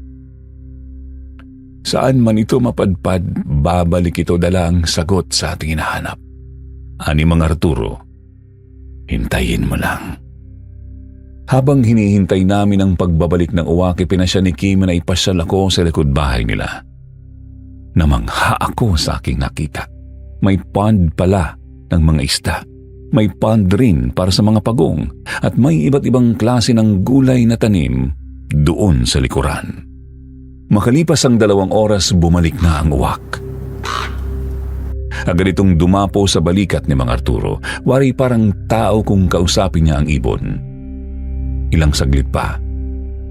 Saan man ito mapadpad, babalik ito dala ang sagot sa ating hinahanap. Ani Mang Arturo, hintayin mo lang. Habang hinihintay namin ang pagbabalik ng uwak, pinasya ni Kim na ipasyal ako sa likod bahay nila. Namangha ako sa aking nakita. May pond pala ng mga isda. May pond rin para sa mga pagong at may iba't ibang klase ng gulay na tanim doon sa likuran. Makalipas ang 2 oras, bumalik na ang uwak. Agad itong dumapo sa balikat ni Mang Arturo. Wari parang tao kung kausapin niya ang ibon. Ilang saglit pa,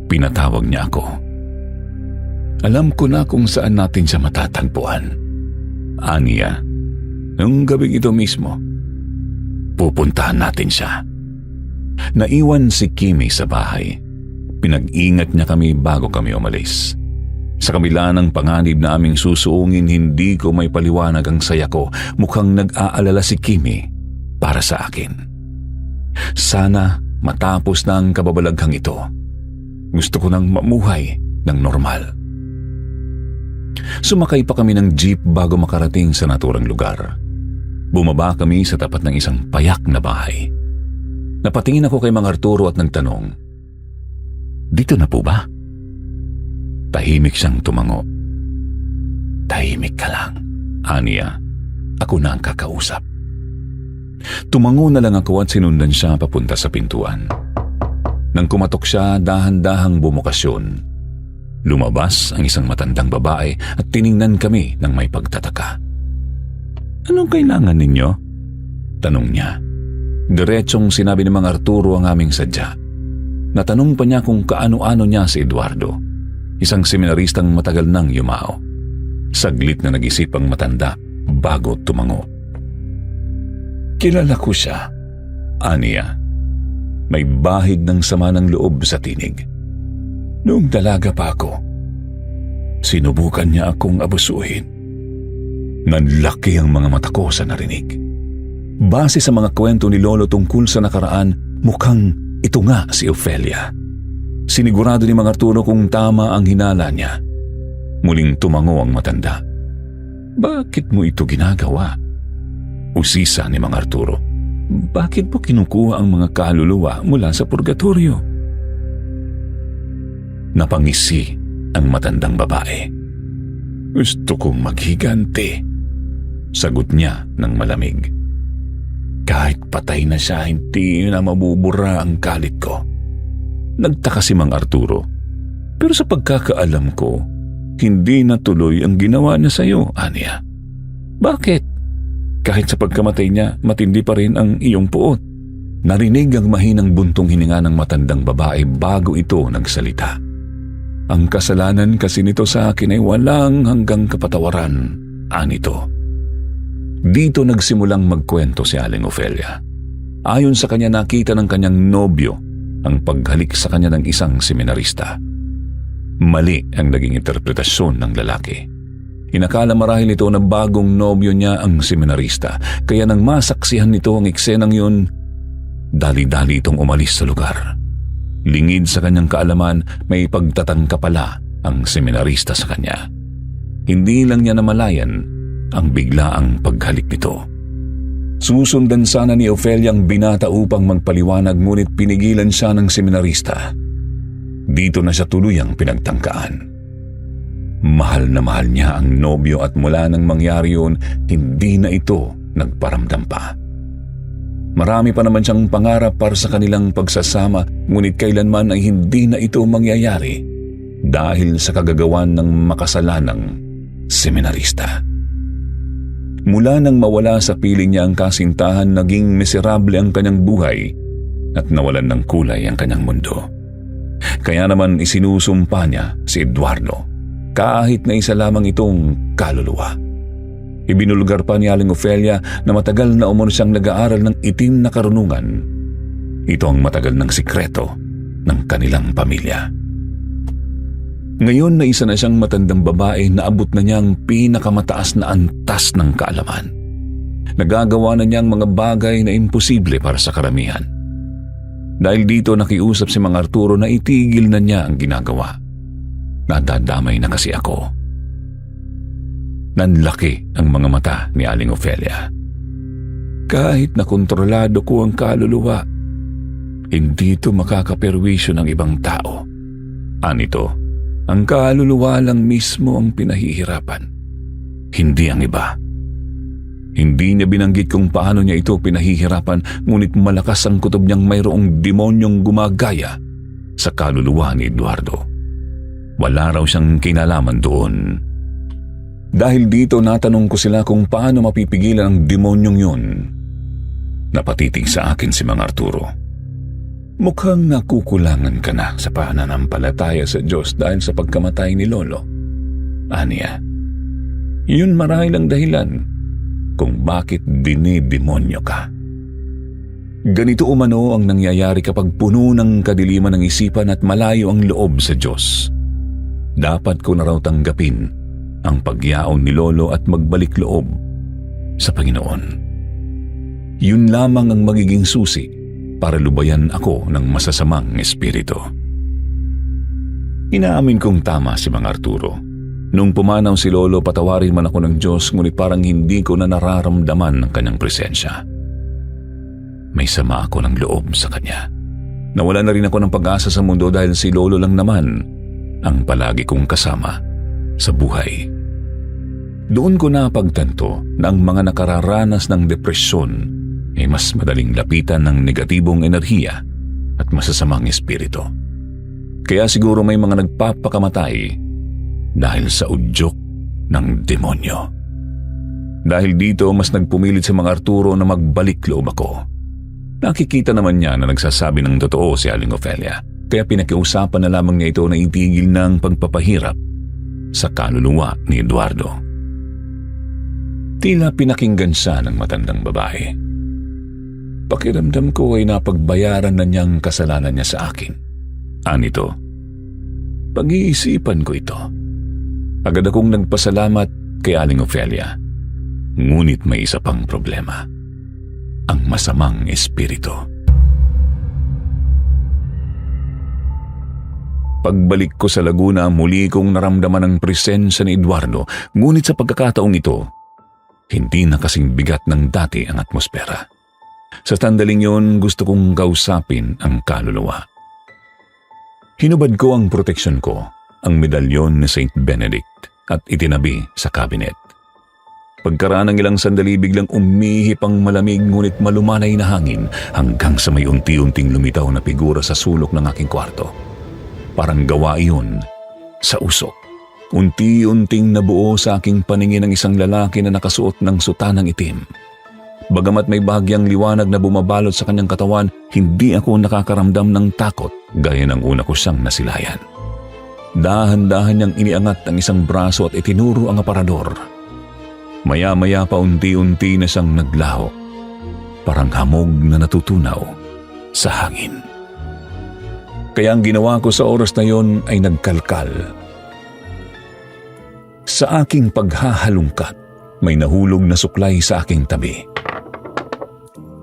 pinatawag niya ako. Alam ko na kung saan natin siya matatagpuan. Aniya, nung gabing ito mismo, pupuntahan natin siya. Naiwan si Kimi sa bahay. Pinag-ingat niya kami bago kami umalis. Sa kabila ng panganib na aming susuungin, hindi ko may paliwanag ang saya ko. Mukhang nag-aalala si Kimi para sa akin. Sana matapos na ang kababalaghang ito. Gusto ko nang mamuhay ng normal. Sumakay pa kami ng jeep bago makarating sa naturang lugar. Bumaba kami sa tapat ng isang payak na bahay. Napatingin ako kay Mang Arturo at nagtanong, "Dito na po ba?" Tahimik siyang tumango. "Tahimik ka lang, Aniya. Ako na ang kakausap." Tumango na lang ako at sinundan siya papunta sa pintuan. Nang kumatok siya, dahan-dahang bumukas yun. Lumabas ang isang matandang babae at tiningnan kami ng may pagtataka. "Anong kailangan ninyo?" tanong niya. Diretsong sinabi ni Mang Arturo ang aming sadya. Natanong pa niya kung kaano-ano niya si Eduardo, isang seminaristang matagal nang yumao. Saglit na nag-isip ang matanda bago tumango. "Kilala ko siya, Aniya." May bahid ng sama ng loob sa tinig. "Noong dalaga pa ako, sinubukan niya akong abusuhin." Nanlaki ang mga mata ko sa narinig. Base sa mga kwento ni Lolo tungkol sa nakaraan, mukhang ito nga si Ofelia. Sinigurado ni Mang Arturo kung tama ang hinala niya. Muling tumango ang matanda. "Bakit mo ito ginagawa?" usisa ni Mang Arturo. "Bakit mo kinukuha ang mga kaluluwa mula sa purgatorio?" Napangisi ang matandang babae. "Gusto kong maghiganti," sagot niya ng malamig. "Kahit patay na siya, hindi na mabubura ang galit ko." Nagtaka si Mang Arturo. "Pero sa pagkakaalam ko, hindi natuloy ang ginawa niya sa iyo, Aniya." "Bakit? Kahit sa pagkamatay niya, matindi pa rin ang iyong puot." Narinig ang mahinang buntong hininga ng matandang babae bago ito nagsalita. "Ang kasalanan kasi nito sa akin ay walang hanggang kapatawaran, anito." Dito nagsimulang magkwento si Aling Ofelia. Ayon sa kanya, nakita ng kanyang nobyo ang paghalik sa kanya ng isang seminarista. Mali ang naging interpretasyon ng lalaki. Inakala marahil ito na bagong nobyo niya ang seminarista, kaya nang masaksihan nito ang eksenang yun, dali-dali itong umalis sa lugar. Lingid sa kanyang kaalaman, may pagtatangka pala ang seminarista sa kanya. Hindi lang niya namalayan ang biglaang paghalik nito. Susundan sana ni Ofelia ang binata upang magpaliwanag, ngunit pinigilan siya ng seminarista. Dito na siya tuluyang pinagtangkaan. Mahal na mahal niya ang nobyo at mula nang mangyari yun, hindi na ito nagparamdam pa. Marami pa naman siyang pangarap para sa kanilang pagsasama, ngunit kailanman ay hindi na ito mangyayari dahil sa kagagawan ng makasalanang seminarista. Mula nang mawala sa piling niya ang kasintahan, naging miserable ang kanyang buhay at nawalan ng kulay ang kanyang mundo. Kaya naman isinusumpa niya si Eduardo, kahit na isa lamang itong kaluluwa. Ibinulgar pa ni Aling Ofelia na matagal na umano siyang nag-aaral ng itim na karunungan. Ito ang matagal ng sikreto ng kanilang pamilya. Ngayon na isa na siyang matandang babae, na abot na niya ang pinakamataas na antas ng kaalaman. Nagagawa na niya ang mga bagay na imposible para sa karamihan. Dahil dito nakiusap si Mang Arturo na itigil na niya ang ginagawa. Nadadamay na kasi ako. Nanlaki ang mga mata ni Aling Ofelia. Kahit na kontrolado ko ang kaluluwa, hindi ito makakaperwisyo ng ibang tao. Anito, ang kaluluwa lang mismo ang pinahihirapan, hindi ang iba. Hindi niya binanggit kung paano niya ito pinahihirapan, ngunit malakas ang kutob niyang mayroong demonyong gumagaya sa kaluluwa ni Eduardo. Wala raw siyang kinalaman doon. Dahil dito natanong ko sila kung paano mapipigilan ang demonyong yun. Napatitig sa akin si Mang Arturo. Mukhang nakukulangan ka na sa pananampalataya sa Diyos dahil sa pagkamatay ni Lolo. Aniya, yun marahil ang dahilan kung bakit dinidemonyo ka. Ganito umano ang nangyayari kapag puno ng kadiliman ng isipan at malayo ang loob sa Diyos. Dapat ko na raw tanggapin ang pagyaon ni Lolo at magbalik loob sa Panginoon. Yun lamang ang magiging susi para lubayan ako ng masasamang espiritu. Inaamin kong tama si Mang Arturo. Nung pumanaw si Lolo, patawarin man ako ng Diyos, ngunit parang hindi ko na nararamdaman ang kanyang presensya. May sama ako ng loob sa kanya. Nawala na rin ako ng pag-asa sa mundo dahil si Lolo lang naman ang palagi kong kasama sa buhay. Doon ko napagtanto na ang mga nakararanas ng depresyon ay mas madaling lapitan ng negatibong enerhiya at masasamang espiritu. Kaya siguro may mga nagpapakamatay dahil sa udyok ng demonyo. Dahil dito, mas nagpumilit si Mang Arturo na magbalik loob ako. Nakikita naman niya na nagsasabi ng totoo si Aling Ofelia, kaya pinakiusapan na lamang niya ito na itigil ng pagpapahirap sa kaluluwa ni Eduardo. Tila pinakinggan siya ng matandang babae. Pakiramdam ko ay napagbayaran na niyang kasalanan niya sa akin. Anito, pag-iisipan ko ito. Agad akong nagpasalamat kay Aling Ofelia. Ngunit may isa pang problema. Ang masamang espiritu. Pagbalik ko sa Laguna, muli kong naramdaman ang presensya ni Eduardo. Ngunit sa pagkakataong ito, hindi na kasing bigat ng dati ang atmosfera. Sa sandaling yun, gusto kong kausapin ang kaluluwa. Hinubad ko ang proteksyon ko, ang medalyon ni Saint Benedict, at itinabi sa cabinet. Pagkaraan ng ilang sandali, biglang umihip ang malamig ngunit malumanay na hangin hanggang sa may unti-unting lumitaw na figura sa sulok ng aking kwarto. Parang gawa iyon sa usok. Unti-unting nabuo sa aking paningin ang isang lalaki na nakasuot ng sutanang itim. Bagamat may bahagyang liwanag na bumabalot sa kanyang katawan, hindi ako nakakaramdam ng takot gaya ng una ko siyang nasilayan. Dahan-dahan niyang iniangat ang isang braso at itinuro ang aparador. Maya-maya pa unti-unti na siyang naglaho, parang hamog na natutunaw sa hangin. Kaya ang ginawa ko sa oras na yon ay nagkalkal. Sa aking paghahalungkat, may nahulog na suklay sa aking tabi.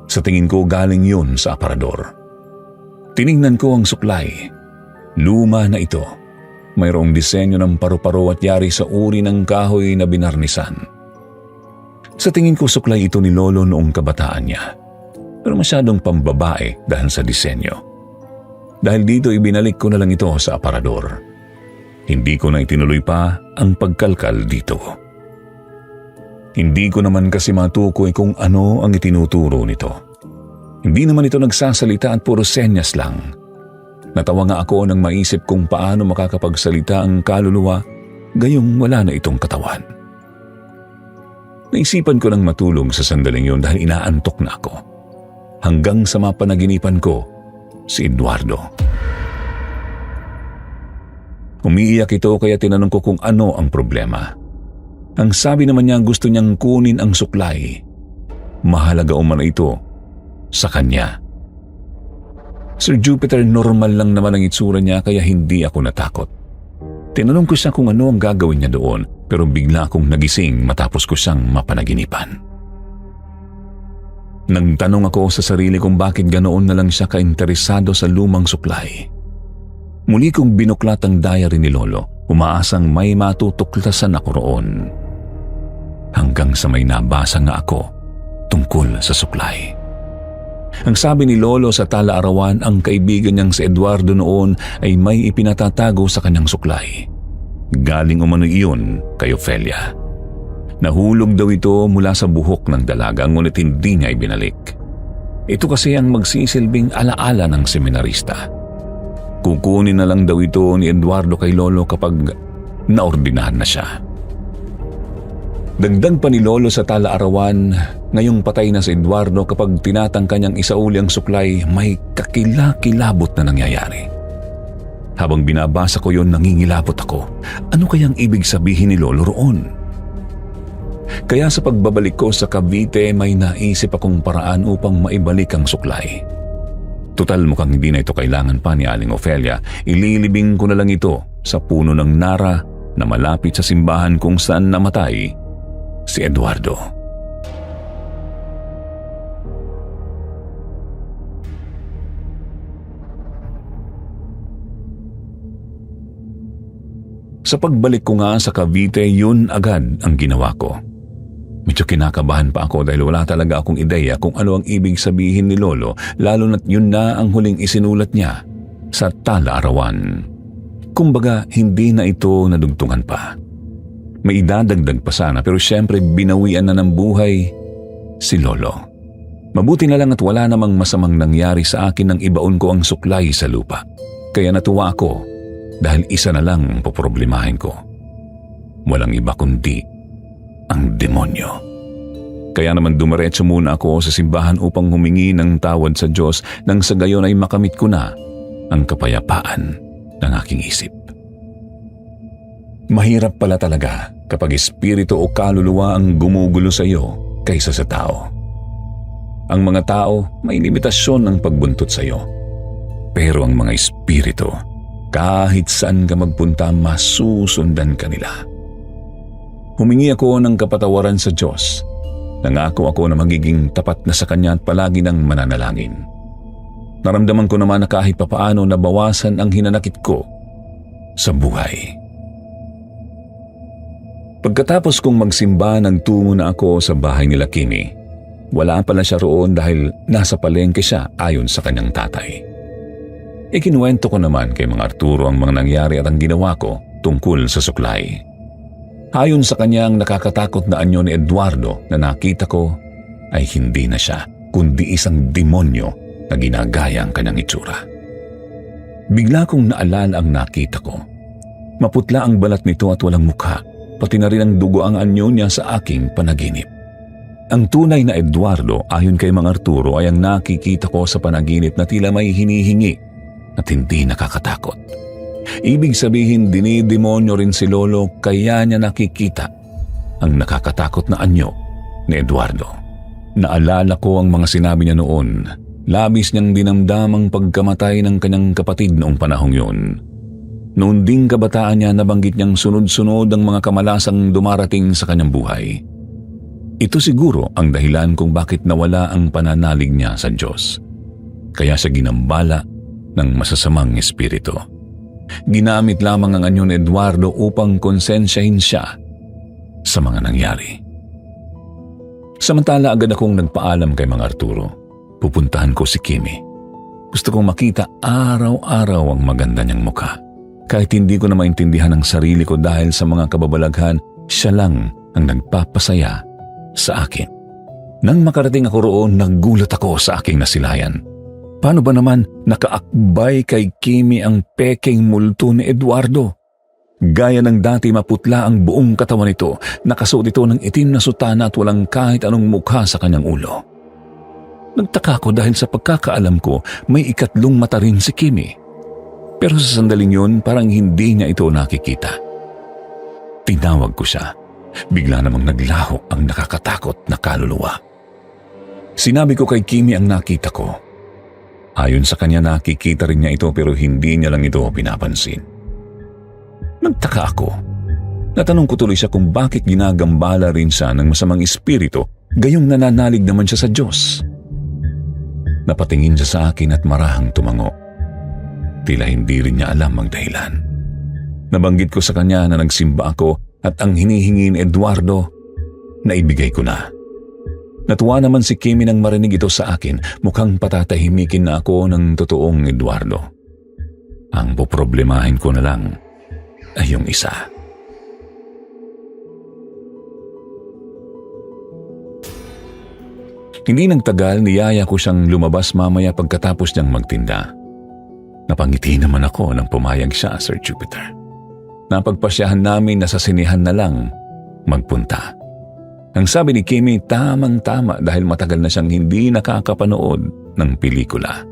Sa tingin ko galing yun sa aparador. Tiningnan ko ang suklay. Luma na ito. Mayroong disenyo ng paru-paro at yari sa uri ng kahoy na binarnisan. Sa tingin ko suklay ito ni Lolo noong kabataan niya. Pero masyadong pambabae dahil sa disenyo. Dahil dito ibinalik ko na lang ito sa aparador. Hindi ko na itinuloy pa ang pagkalkal dito. Hindi ko naman kasi matukoy kung ano ang itinuturo nito. Hindi naman ito nagsasalita at puro senyas lang. Natawa nga ako nang maisip kung paano makakapagsalita ang kaluluwa gayong wala na itong katawan. Naisipan ko nang matulog sa sandaling yun dahil inaantok na ako. Hanggang sa mapanaginipan ko si Eduardo. Umiiyak ito kaya tinanong ko kung ano ang problema. Ang sabi naman niya gusto niyang kunin ang suklay. Mahalaga umano ito sa kanya. Sir Jupiter, normal lang naman ang itsura niya kaya hindi ako natakot. Tinanong ko siya kung ano ang gagawin niya doon pero bigla akong nagising matapos ko siyang mapanaginipan. Nagtanong ako sa sarili kung bakit ganoon na lang siya kainteresado sa lumang suklay. Muli kong binuklat ang diary ni Lolo, umaasang may matutuklasan ako roon. Hanggang sa may nabasa nga ako tungkol sa suklay. Ang sabi ni Lolo sa tala-arawan, ang kaibigan niyang si Eduardo noon ay may ipinatatago sa kanyang suklay. Galing umano iyon kay Ofelia. Nahulog daw ito mula sa buhok ng dalaga ngunit hindi niya ibinalik. Ito kasi ang magsisilbing alaala ng seminarista. Kukunin na lang daw ito ni Eduardo kay Lolo kapag naordinahan na siya. Dagdag pa ni Lolo sa tala-arawan, ngayong patay na si Eduardo kapag tinatangka niyang isauli ang suklay, may kakilakilabot na nangyayari. Habang binabasa ko yon, nangingilabot ako. Ano kayang ibig sabihin ni Lolo roon? Kaya sa pagbabalik ko sa Cavite, may naisip akong paraan upang maibalik ang suklay. Tutal mukhang hindi na ito kailangan pa ni Aling Ofelia. Ililibing ko na lang ito sa puno ng nara na malapit sa simbahan kung saan namatay si Eduardo. Sa pagbalik ko nga sa Cavite, yun agad ang ginawa ko. Medyo kinakabahan pa ako dahil wala talaga akong ideya kung ano ang ibig sabihin ni Lolo, lalo na't yun na ang huling isinulat niya sa tala-arawan. Kumbaga, hindi na ito nadugtungan pa. May idadagdag pa sana pero syempre binawian na ng buhay si Lolo. Mabuti na lang at wala namang masamang nangyari sa akin nang ibaon ko ang suklay sa lupa. Kaya natuwa ako dahil isa na lang ang poproblemahin ko. Walang iba kundi ang demonyo. Kaya naman dumiretso muna ako sa simbahan upang humingi ng tawad sa Diyos nang sa gayon ay makamit ko na ang kapayapaan ng aking isip. Mahirap pala talaga kapag espiritu o kaluluwa ang gumugulo sa iyo kaysa sa tao. Ang mga tao may limitasyon ng pagbuntot sa iyo. Pero ang mga espiritu, kahit saan ka magpunta, masusundan ka nila. Humingi ako ng kapatawaran sa Diyos. Nangako ako na magiging tapat na sa Kanya at palagi nang mananalangin. Naramdaman ko naman na kahit papaano nabawasan ang hinanakit ko sa buhay. Pagkatapos kong magsimba, nagtungo na ako sa bahay nila Kimi. Wala pala siya roon dahil nasa palengke siya ayon sa kanyang tatay. Ikinuwento ko naman kay Mang Arturo ang mga nangyari at ang ginawa ko tungkol sa suklay. Ayon sa kanyang nakakatakot na anyo ni Eduardo na nakita ko ay hindi na siya kundi isang demonyo na ginagaya ang kanyang itsura. Bigla kong naalala ang nakita ko. Maputla ang balat nito at walang mukha, pati na rin ang dugo ang anyo niya sa aking panaginip. Ang tunay na Eduardo ayon kay Mang Arturo ay ang nakikita ko sa panaginip na tila may hinihingi at hindi nakakatakot. Ibig sabihin dinidemonyo rin si Lolo kaya niya nakikita ang nakakatakot na anyo ni Eduardo. Naalala ko ang mga sinabi niya noon Labis niyang dinamdam ang pagkamatay ng kanyang kapatid noong panahong yun. Noon ding kabataan niya nabanggit niyang sunod-sunod ang mga kamalasang dumarating sa kanyang buhay. Ito siguro ang dahilan kung bakit nawala ang pananalig niya sa Diyos. Kaya siya ginambala ng masasamang espiritu. Ginamit lamang ang anyo ni Eduardo upang konsensyahin siya sa mga nangyari. Samantala agad akong nagpaalam kay Mang Arturo. Pupuntahan ko si Kimi. Gusto kong makita araw-araw ang maganda niyang mukha. Kahit hindi ko na maintindihan ang sarili ko dahil sa mga kababalaghan, siya lang ang nagpapasaya sa akin. Nang makarating ako roon, nagulat ako sa aking nasilayan. Paano ba naman nakaakbay kay Kimi ang peking multo ni Eduardo? Gaya ng dati maputla ang buong katawan nito, nakasuot ito ng itim na sutana at walang kahit anong mukha sa kanyang ulo. Nagtaka ko dahil sa pagkakaalam ko may ikatlong mata rin si Kimi. Pero sa sandaling yun parang hindi niya ito nakikita. Tinawag ko siya. Bigla namang naglaho ang nakakatakot na kaluluwa. Sinabi ko kay Kimi ang nakita ko. Ayon sa kanya nakikita rin niya ito pero hindi niya lang ito pinapansin. Nagtaka ako. Natanong ko tuloy siya kung bakit ginagambala rin siya ng masamang espiritu gayong nananalig naman siya sa Diyos. Napatingin siya sa akin at marahang tumango. Tila hindi rin niya alam ang dahilan. Nabanggit ko sa kanya na nagsimba ako at ang hinihingi ni Eduardo na ibigay ko na. Natuwa naman si Kimi nang marinig ito sa akin. Mukhang patatahimikin na ako ng totoong Eduardo. Ang poproblemahin ko na lang ay yung isa. Hindi nagtagal, niyaya ko siyang lumabas mamaya pagkatapos niyang magtinda. Napangiti naman ako nang pumayag siya, Sir Jupiter. Napagpasyahan namin na sa sinihan na lang magpunta. Ang sabi ni Kimi, tamang-tama dahil matagal na siyang hindi nakakapanood ng pelikula.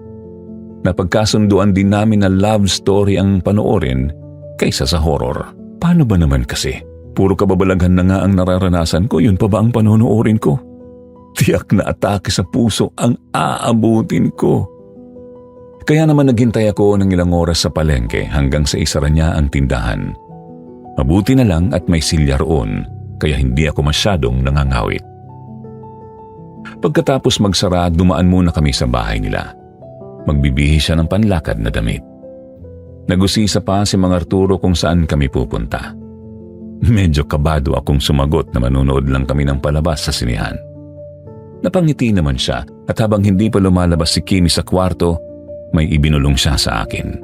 Napagkasunduan din namin na love story ang panoorin kaysa sa horror. Paano ba naman kasi? Puro kababalaghan na nga ang nararanasan ko, yun pa ba ang panonoorin ko? Tiyak na atake sa puso ang aabutin ko. Kaya naman naghintay ako ng ilang oras sa palengke hanggang sa isara niya ang tindahan. Mabuti na lang at may silya roon, kaya hindi ako masyadong nangangawit. Pagkatapos magsara, dumaan muna kami sa bahay nila. Magbibihis siya ng panlakad na damit. Nag-usisa pa si Mang Arturo kung saan kami pupunta. Medyo kabado akong sumagot na manonood lang kami ng palabas sa sinihan. Napangiti naman siya at habang hindi pa lumalabas si Kimi sa kwarto, may ibinulong siya sa akin.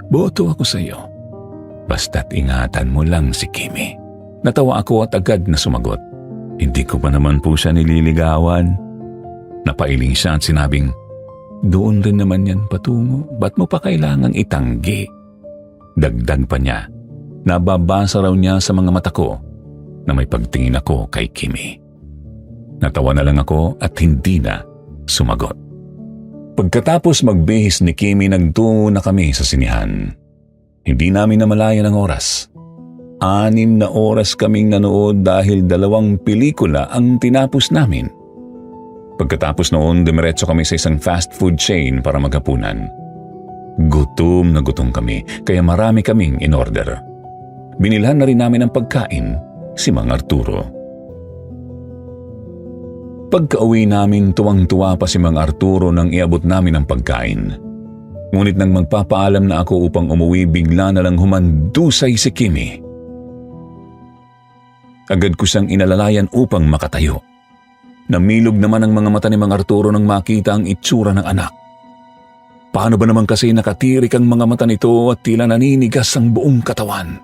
Boto ako sa iyo. Basta't ingatan mo lang si Kimi. Natawa ako at agad na sumagot. Hindi ko pa naman po siya nililigawan. Napailing siya at sinabing, doon rin naman yan patungo. Ba't mo pa kailangang itanggi? Dagdag pa niya, nababasa raw niya sa mga mata ko na may pagtingin ako kay Kimi. Natawa na lang ako at hindi na sumagot. Pagkatapos magbihis ni Kimi, nagtungo na kami sa sinihan. Hindi namin namalayan ang oras. 6 na oras kaming nanood dahil 2 pelikula ang tinapos namin. Pagkatapos noon, dumiretso kami sa isang fast food chain para maghapunan. Gutom na gutom kami, kaya marami kaming in-order. Binilhan na rin namin ang pagkain si Mang Arturo. Pagka-uwi namin, tuwang-tuwa pa si Mang Arturo nang iabot namin ang pagkain. Ngunit nang magpapaalam na ako upang umuwi, bigla na lang humandusay si Kimi. Agad ko siyang inalalayan upang makatayo. Namilog naman ang mga mata ni Mang Arturo nang makita ang itsura ng anak. Paano ba naman kasi nakatirik ang mga mata nito at tila naninigas ang buong katawan?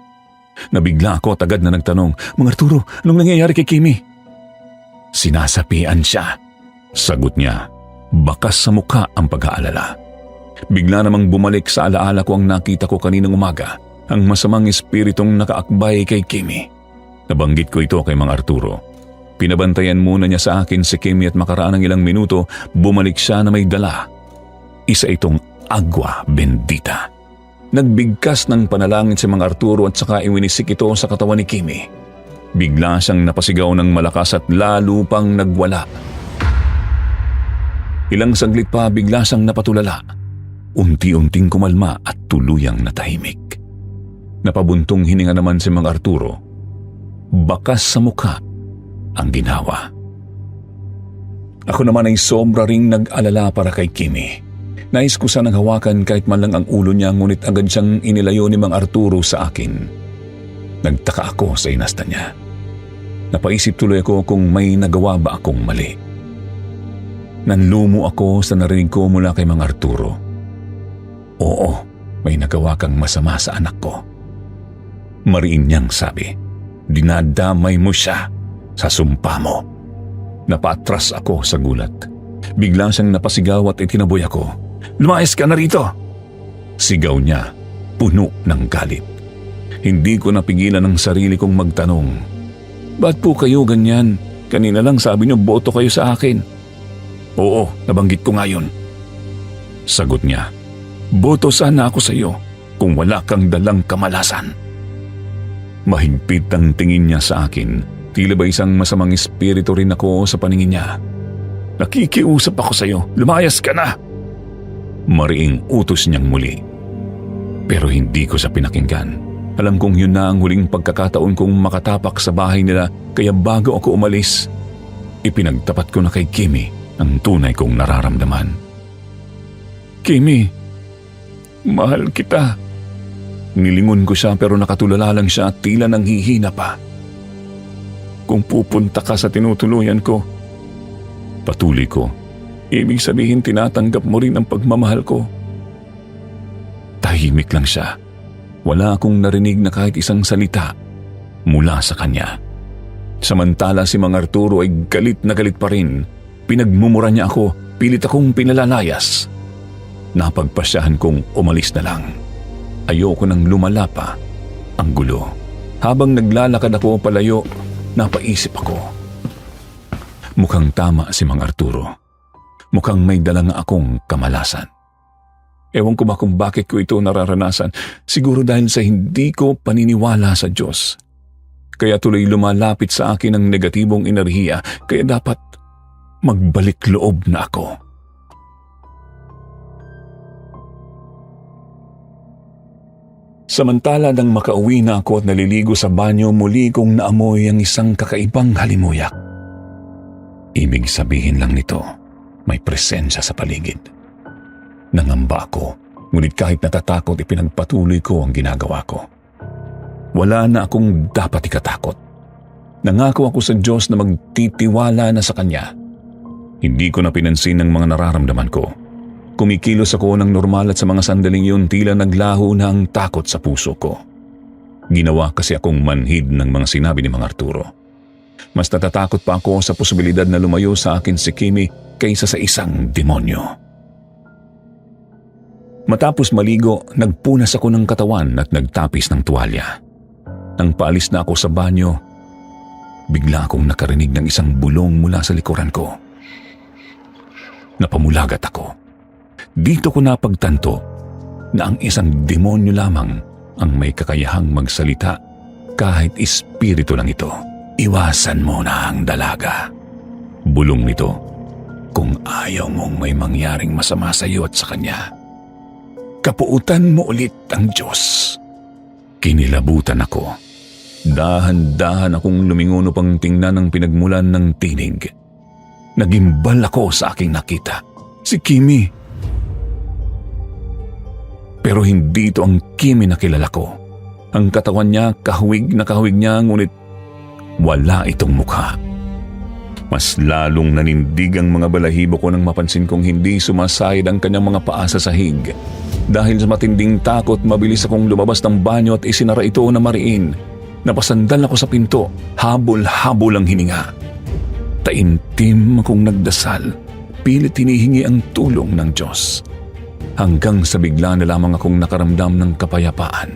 Nabigla ako at agad na nagtanong, Mang Arturo, anong nangyayari kay Kimi? Sinasapian siya. Sagot niya, bakas sa mukha ang pag-aalala. Bigla namang bumalik sa alaala ko ang nakita ko kaninang umaga, ang masamang espiritong nakaakbay kay Kimi. Nabanggit ko ito kay Mang Arturo. Pinabantayan muna niya sa akin si Kimi at makaraan ng ilang minuto, bumalik siya na may dala. Isa itong agwa bendita. Nagbigkas ng panalangin si Mang Arturo at saka iwinisik ito sa katawan ni Kimi. Bigla siyang napasigaw ng malakas at lalo pang nagwala. Ilang saglit pa bigla siyang napatulala. Unti-unting kumalma at tuluyang natahimik. Napabuntong hininga naman si Mang Arturo. Bakas sa mukha ang ginawa. Ako naman ay sobra ring nag-alala para kay Kimi. Nais ko sanang hawakan kahit man lang ang ulo niya, ngunit agad siyang inilayo ni Mang Arturo sa akin. Nagtaka ako sa inasta niya. Napaisip tuloy ako kung may nagawa ba akong mali. Nanlumo ako sa narinig ko mula kay Mang Arturo. Oo, may nagawa kang masama sa anak ko. Mariin niyang sabi, dinadamay mo siya sa sumpa mo. Napaatras ako sa gulat. Bigla siyang napasigaw at itinaboy ako. Lumayas ka na rito! Sigaw niya, puno ng galit. Hindi ko napigilan ang sarili kong magtanong. Ba't po kayo ganyan? Kanina lang sabi niyo boto kayo sa akin. Oo, nabanggit ko nga yun. Sagot niya, boto sana ako sa iyo kung wala kang dalang kamalasan. Mahigpit ang tingin niya sa akin. Tila ba isang masamang espiritu rin ako sa paningin niya. Nakikiusap ako sa iyo, lumayas ka na! Mariing utos niyang muli. Pero hindi ko sa pinakinggan. Alam kong yun na ang huling pagkakataon kong makatapak sa bahay nila, kaya bago ako umalis, ipinagtapat ko na kay Kimi ang tunay kong nararamdaman. Kimi, mahal kita. Nilingon ko siya pero nakatulala lang siya at tila nanghihina pa. Kung pupunta ka sa tinutuluyan ko, patuloy ko, ibig sabihin tinatanggap mo rin ang pagmamahal ko. Tahimik lang siya. Wala akong narinig na kahit isang salita mula sa kanya. Samantala si Mang Arturo ay galit na galit pa rin. Pinagmumura niya ako, pilit akong pinalalayas. Napagpasyahan kong umalis na lang. Ayoko nang lumala pa ang gulo. Habang naglalakad ako palayo, napaisip ako. Mukhang tama si Mang Arturo. Mukhang may dala nga akong kamalasan. Ewan ko ba kung bakit ko ito nararanasan. Siguro dahil sa hindi ko paniniwala sa Diyos. Kaya tuloy lumalapit sa akin ang negatibong enerhiya. Kaya dapat magbalik loob na ako. Samantala nang makauwi na ako at naliligo sa banyo, muli kong naamoy ang isang kakaibang halimuyak. Ibig sabihin lang nito, may presensya sa paligid. Nangamba ako, ngunit kahit natatakot, ipinagpatuloy ko ang ginagawa ko. Wala na akong dapat ikatakot. Nangako ako sa Diyos na magtitiwala na sa Kanya. Hindi ko na pinansin ang mga nararamdaman ko. Kumikilos ako ng normal at sa mga sandaling yun tila naglaho na ang takot sa puso ko. Ginawa kasi akong manhid ng mga sinabi ni Mang Arturo. Mas natatakot pa ako sa posibilidad na lumayo sa akin si Kimi kaysa sa isang demonyo. Matapos maligo, nagpunas ako ng katawan at nagtapis ng tuwalya. Nang paalis na ako sa banyo, bigla akong nakarinig ng isang bulong mula sa likuran ko. Napamulagat ako. Dito ko napagtanto na ang isang demonyo lamang ang may kakayahang magsalita kahit espiritu lang ito. Iwasan mo na ang dalaga. Bulong nito, kung ayaw mong may mangyaring masama sa iyo at sa kanya. Kapuutan mo ulit ang Diyos. Kinilabutan ako. Dahan-dahan akong lumingon upang tingnan ang pinagmulan ng tinig. Nagimbal ako sa aking nakita. Si Kimi. Pero hindi ito ang Kimi na kilala ko. Ang katawan niya, kahawig na kahawig niya, ngunit wala itong mukha. Mas lalong nanindig ang mga balahibo ko nang mapansin kong hindi sumasayad ang kanyang mga paa sa sahig. Dahil sa matinding takot, mabilis akong lumabas ng banyo at isinara ito na mariin. Napasandal ako sa pinto, habol-habol ang hininga. Taimtim akong nagdasal, pilit hinihingi ang tulong ng Diyos. Hanggang sa bigla na lamang akong nakaramdam ng kapayapaan.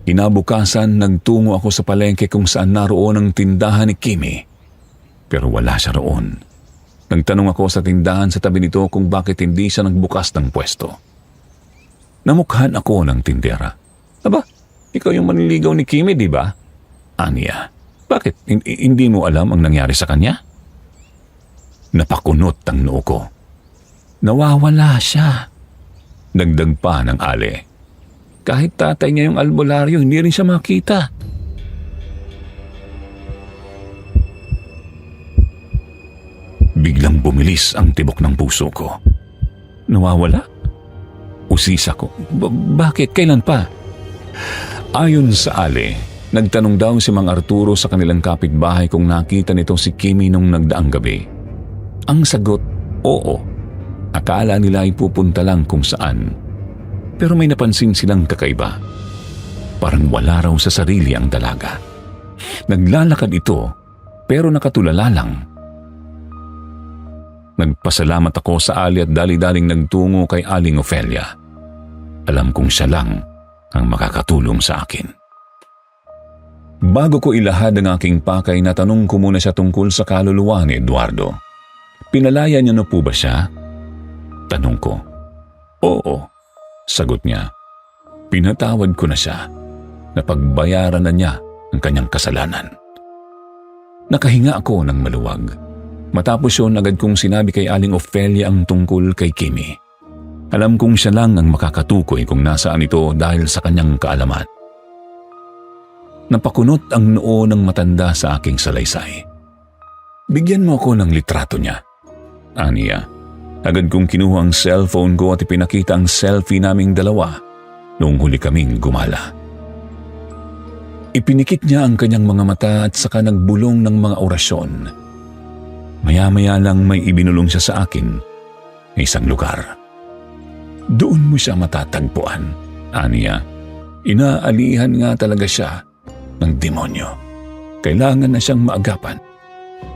Kinabukasan, nagtungo ako sa palengke kung saan naroon ang tindahan ni Kimi. Pero wala siya roon. Nagtanong ako sa tindahan sa tabi nito kung bakit hindi siya nagbukas ng pwesto. Namukhaan ako ng tindera. Aba, ikaw yung manliligaw ni Kimi, di ba? Aniya. Bakit? Hindi mo alam ang nangyari sa kanya? Napakunot ang noo ko. Nawawala siya. Dagdag pa ng Ale. Kahit tatay niya yung albularyo, hindi rin siya makita. Biglang bumilis ang tibok ng puso ko. Nawawala? Usisa ko. Bakit? Kailan pa? Ayon sa Ale, nagtanong daw si Mang Arturo sa kanilang kapitbahay kung nakita nito si Kimi nung nagdaang gabi. Ang sagot, oo. Akala nila ay pupunta lang kung saan. Pero may napansin silang kakaiba. Parang wala raw sa sarili ang dalaga. Naglalakad ito, pero nakatulala lang. Nagpasalamat ako sa Ali at dali-daling nagtungo kay Aling Ofelia. Alam kong siya lang ang makakatulong sa akin. Bago ko ilahad ang aking pakay, natanong ko muna siya tungkol sa kaluluwa ni Eduardo. Pinalaya niya na po ba siya? Tanong ko. Oo, sagot niya. Pinatawad ko na siya. Napagbayaran na niya ang kanyang kasalanan. Nakahinga ako ng maluwag. Matapos yun, agad kong sinabi kay Aling Ofelia ang tungkol kay Kimi. Alam kong siya lang ang makakatukoy kung nasaan ito dahil sa kanyang kaalaman. Napakunot ang noo ng matanda sa aking salaysay. Bigyan mo ako ng litrato niya. Aniya, agad kong kinuha ang cellphone ko at ipinakita ang selfie naming dalawa noong huli kaming gumala. Ipinikit niya ang kanyang mga mata at saka nagbulong ng mga orasyon. Maya-maya lang may ibinulong siya sa akin na isang lugar. Doon mo siya matatagpuan, Aniya. Inaalihan nga talaga siya ng demonyo. Kailangan na siyang maagapan.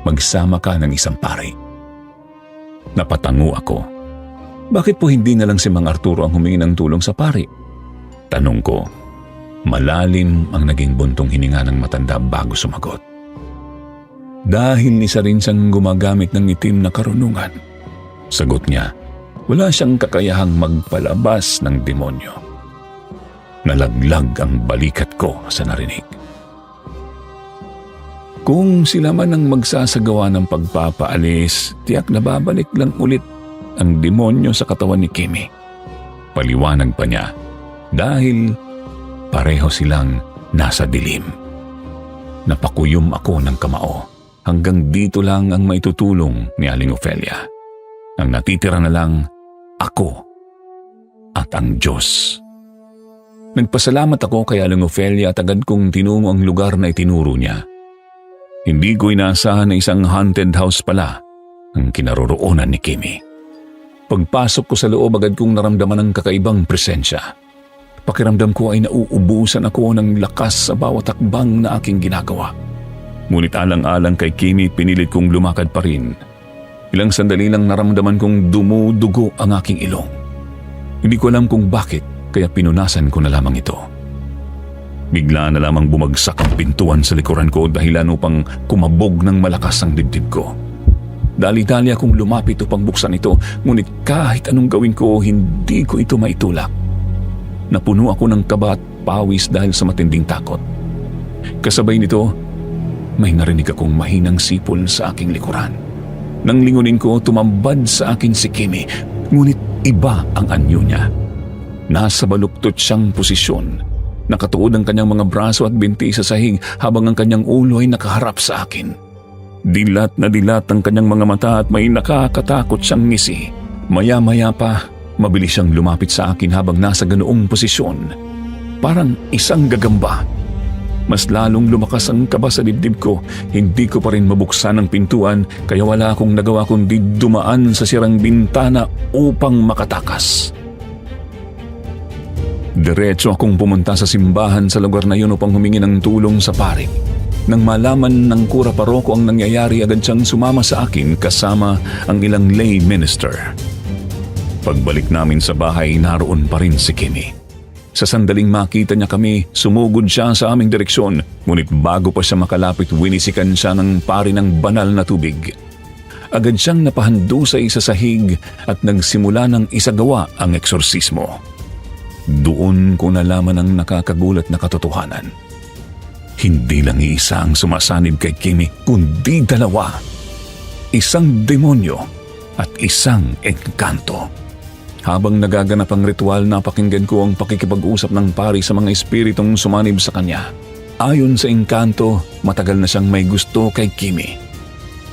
Magsama ka ng isang pari. Napatango ako. Bakit po hindi na lang si Mang Arturo ang humingi ng tulong sa pari? Tanong ko. Malalim ang naging buntong hininga ng matanda bago sumagot. Dahil isa rin siyang gumagamit ng itim na karunungan. Sagot niya, wala siyang kakayahang magpalabas ng demonyo. Nalaglag ang balikat ko sa narinig. Kung sila man ang magsasagawa ng pagpapaalis, tiyak na babalik lang ulit ang demonyo sa katawan ni Kimi. Paliwanag pa niya, dahil pareho silang nasa dilim. Napakuyom ako ng kamao. Hanggang dito lang ang maitutulong ni Aling Ofelia. Ang natitira na lang, ako at ang Diyos. Nagpasalamat ako kay Aling Ofelia at agad kong tinungo ang lugar na itinuro niya. Hindi ko inaasahan na isang haunted house pala ang kinaroroonan ni Kimi. Pagpasok ko sa loob, agad kong naramdaman ang kakaibang presensya. Pakiramdam ko ay nauubusan ako ng lakas sa bawat hakbang na aking ginagawa. Ngunit alang-alang kay Kimi, pinilit kong lumakad pa rin. Ilang sandali lang naramdaman kong dumudugo ang aking ilong. Hindi ko alam kung bakit, kaya pinunasan ko na lamang ito. Bigla na lamang bumagsak ang pintuan sa likuran ko dahilan upang kumabog ng malakas ang dibdib ko. Dali-dali akong lumapit upang buksan ito, ngunit kahit anong gawin ko, hindi ko ito maitulak. Napuno ako ng kaba at pawis dahil sa matinding takot. Kasabay nito, may narinig akong mahinang sipol sa aking likuran. Nang lingunin ko, tumambad sa akin si Kimi, ngunit iba ang anyo niya. Nasa baluktot siyang posisyon. Nakatuod ang kanyang mga braso at binti sa sahig habang ang kanyang ulo ay nakaharap sa akin. Dilat na dilat ang kanyang mga mata at may nakakatakot siyang ngisi. Maya-maya pa, mabilis siyang lumapit sa akin habang nasa ganoong posisyon. Parang isang gagamba. Mas lalong lumakas ang kaba sa dibdib ko. Hindi ko pa rin mabuksan ang pintuan, kaya wala akong nagawa kundi dumaan sa sirang bintana upang makatakas. Diretso akong pumunta sa simbahan sa lugar na yun upang humingi ng tulong sa pari. Nang malaman ng kura paroko ang nangyayari, agad siyang sumama sa akin kasama ang ilang lay minister. Pagbalik namin sa bahay, naroon pa rin si Kimi. Sa sandaling makita niya kami, sumugod siya sa aming direksyon, ngunit bago pa siya makalapit, winisikan siya ng pari ng banal na tubig. Agad siyang napahandusay sa sahig at nagsimula ng isagawa ang eksorsismo. Doon ko nalaman ang nakakagulat na katotohanan. Hindi lang iisa ang sumasanib kay Kimi, kundi dalawa. Isang demonyo at isang engkanto. Habang nagaganap ang ritual, napakinggan ko ang pakikipag-usap ng pari sa mga espiritong sumanib sa kanya. Ayon sa engkanto, matagal na siyang may gusto kay Kimi.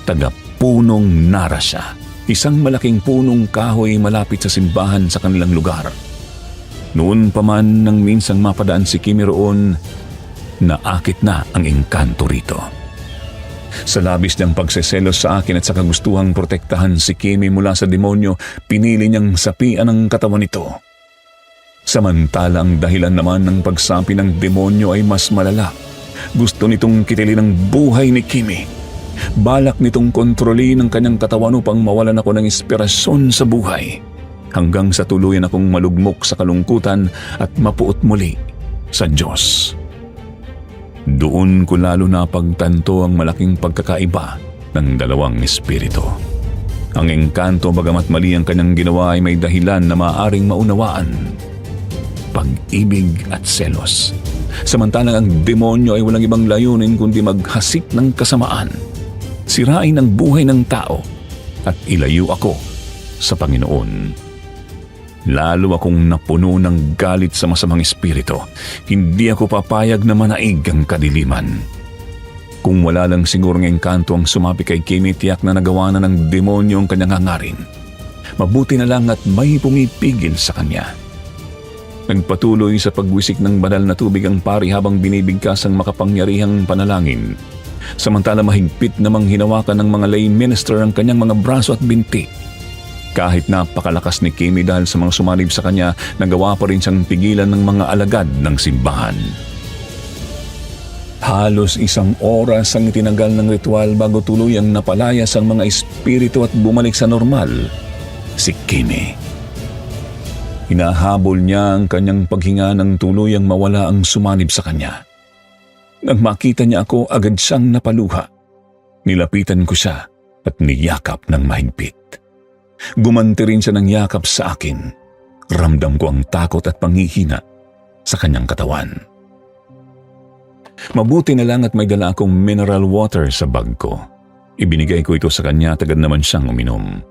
Taga-punong Nara siya. Isang malaking punong kahoy malapit sa simbahan sa kanilang lugar. Noon pa man nang minsang mapadaan si Kimi roon, naakit na ang engkanto rito. Sa labis niyang pagseselos sa akin at sa kagustuhang protektahan si Kimi mula sa demonyo, pinili niyang sapian ang katawan nito. Samantala ang dahilan naman ng pagsapi ng demonyo ay mas malala. Gusto nitong kitilin ang buhay ni Kimi. Balak nitong kontrolin ang kanyang katawan upang mawalan ako ng inspirasyon sa buhay. Hanggang sa tuluyan akong malugmok sa kalungkutan at mapuot muli sa Diyos. Doon ko lalo napagtanto ang malaking pagkakaiba ng dalawang espiritu. Ang engkanto, bagamat mali ang kanyang ginawa, ay may dahilan na maaaring maunawaan: pag-ibig at selos. Samantalang ang demonyo ay walang ibang layunin kundi maghasik ng kasamaan, sirain ang buhay ng tao at ilayo ako sa Panginoon. Lalo akong napuno ng galit sa masamang espiritu. Hindi ako papayag na manaig ang kadiliman. Kung wala lang siguro ng engkanto ang sumapi kay Kimi, tiyak na nagawa na ng demonyo ang kanyang hangarin. Mabuti na lang at may pumipigil sa kanya. Nagpatuloy sa pagwisik ng banal na tubig ang pari habang binibigkas ang makapangyarihang panalangin. Samantala mahigpit namang hinawakan ng mga lay minister ang kanyang mga braso at binti. Kahit napakalakas ni Kimi dahil sa mga sumanib sa kanya, nagawa pa rin siyang pigilan ng mga alagad ng simbahan. Halos 1 oras ang itinagal ng ritual bago tuluyang napalayas ang mga espiritu at bumalik sa normal si Kimi. Hinahabol niya ang kanyang paghinga nang tuluyang mawala ang sumanib sa kanya. Nang makita niya ako, agad siyang napaluha. Nilapitan ko siya at niyakap ng mahigpit. Gumanti rin siya ng yakap sa akin. Ramdam ko ang takot at panghihina sa kanyang katawan. Mabuti na lang at may dala akong mineral water sa bag ko. Ibinigay ko ito sa kanya at agad naman siyang uminom.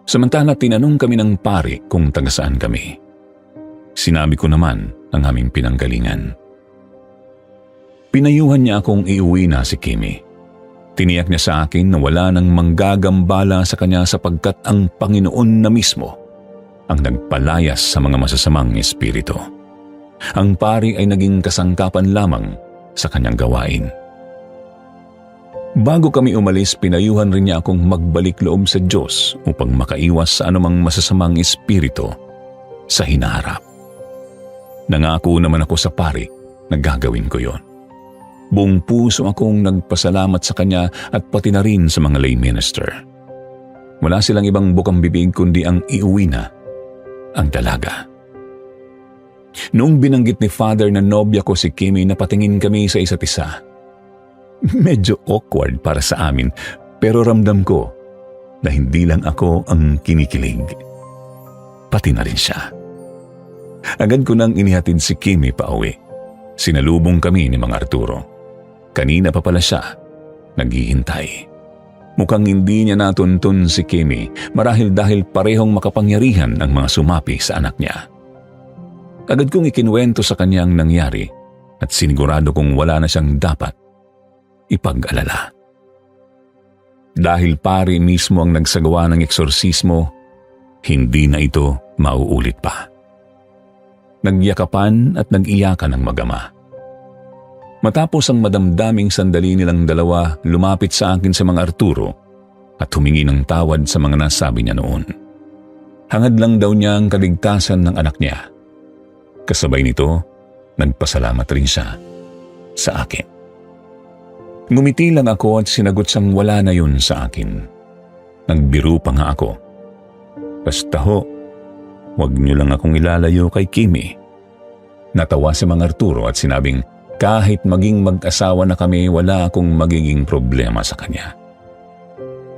Samantala tinanong kami ng pari kung taga saan kami. Sinabi ko naman ang aming pinanggalingan. Pinayuhan niya akong iuwi na si Kimi. Tiniyak niya sa akin na wala nang manggagambala sa kanya sapagkat ang Panginoon na mismo ang nagpalayas sa mga masasamang espiritu. Ang pari ay naging kasangkapan lamang sa kanyang gawain. Bago kami umalis, pinayuhan rin niya akong magbalik loob sa Diyos upang makaiwas sa anumang masasamang espiritu sa hinaharap. Nangako naman ako sa pari na gagawin ko yon. Buong puso akong nagpasalamat sa kanya at pati na rin sa mga lay minister. Wala silang ibang bukang bibig kundi ang iuwi na ang dalaga. Noong binanggit ni Father na nobya ko si Kimi, napatingin kami sa isa't isa. Medyo awkward para sa amin, pero ramdam ko na hindi lang ako ang kinikilig. Pati na rin siya. Agad ko nang inihatid si Kimi pauwi. Sinalubong kami ni Mang Arturo. Kanina pa pala siya naghihintay. Mukhang hindi niya natuntun si Kimi, marahil dahil parehong makapangyarihan ang mga sumapi sa anak niya. Agad kong ikinuwento sa kanya ang nangyari at sinigurado kong wala na siyang dapat ipag-alala. Dahil pari mismo ang nagsagawa ng eksorsismo, hindi na ito mauulit pa. Nagyakapan at nag-iyakan ang mag-ama. Matapos ang madamdaming sandali nilang dalawa, lumapit sa akin si Mang Arturo at humingi ng tawad sa mga nasabi niya noon. Hangad lang daw niya ang kaligtasan ng anak niya. Kasabay nito, nagpasalamat rin siya sa akin. Ngumiti lang ako at sinagot siyang wala na yun sa akin. Nagbiro pa nga ako. Basta ho, huwag niyo lang akong ilalayo kay Kimi. Natawa si Mang Arturo at sinabing, kahit maging mag-asawa na kami, wala akong magiging problema sa kanya.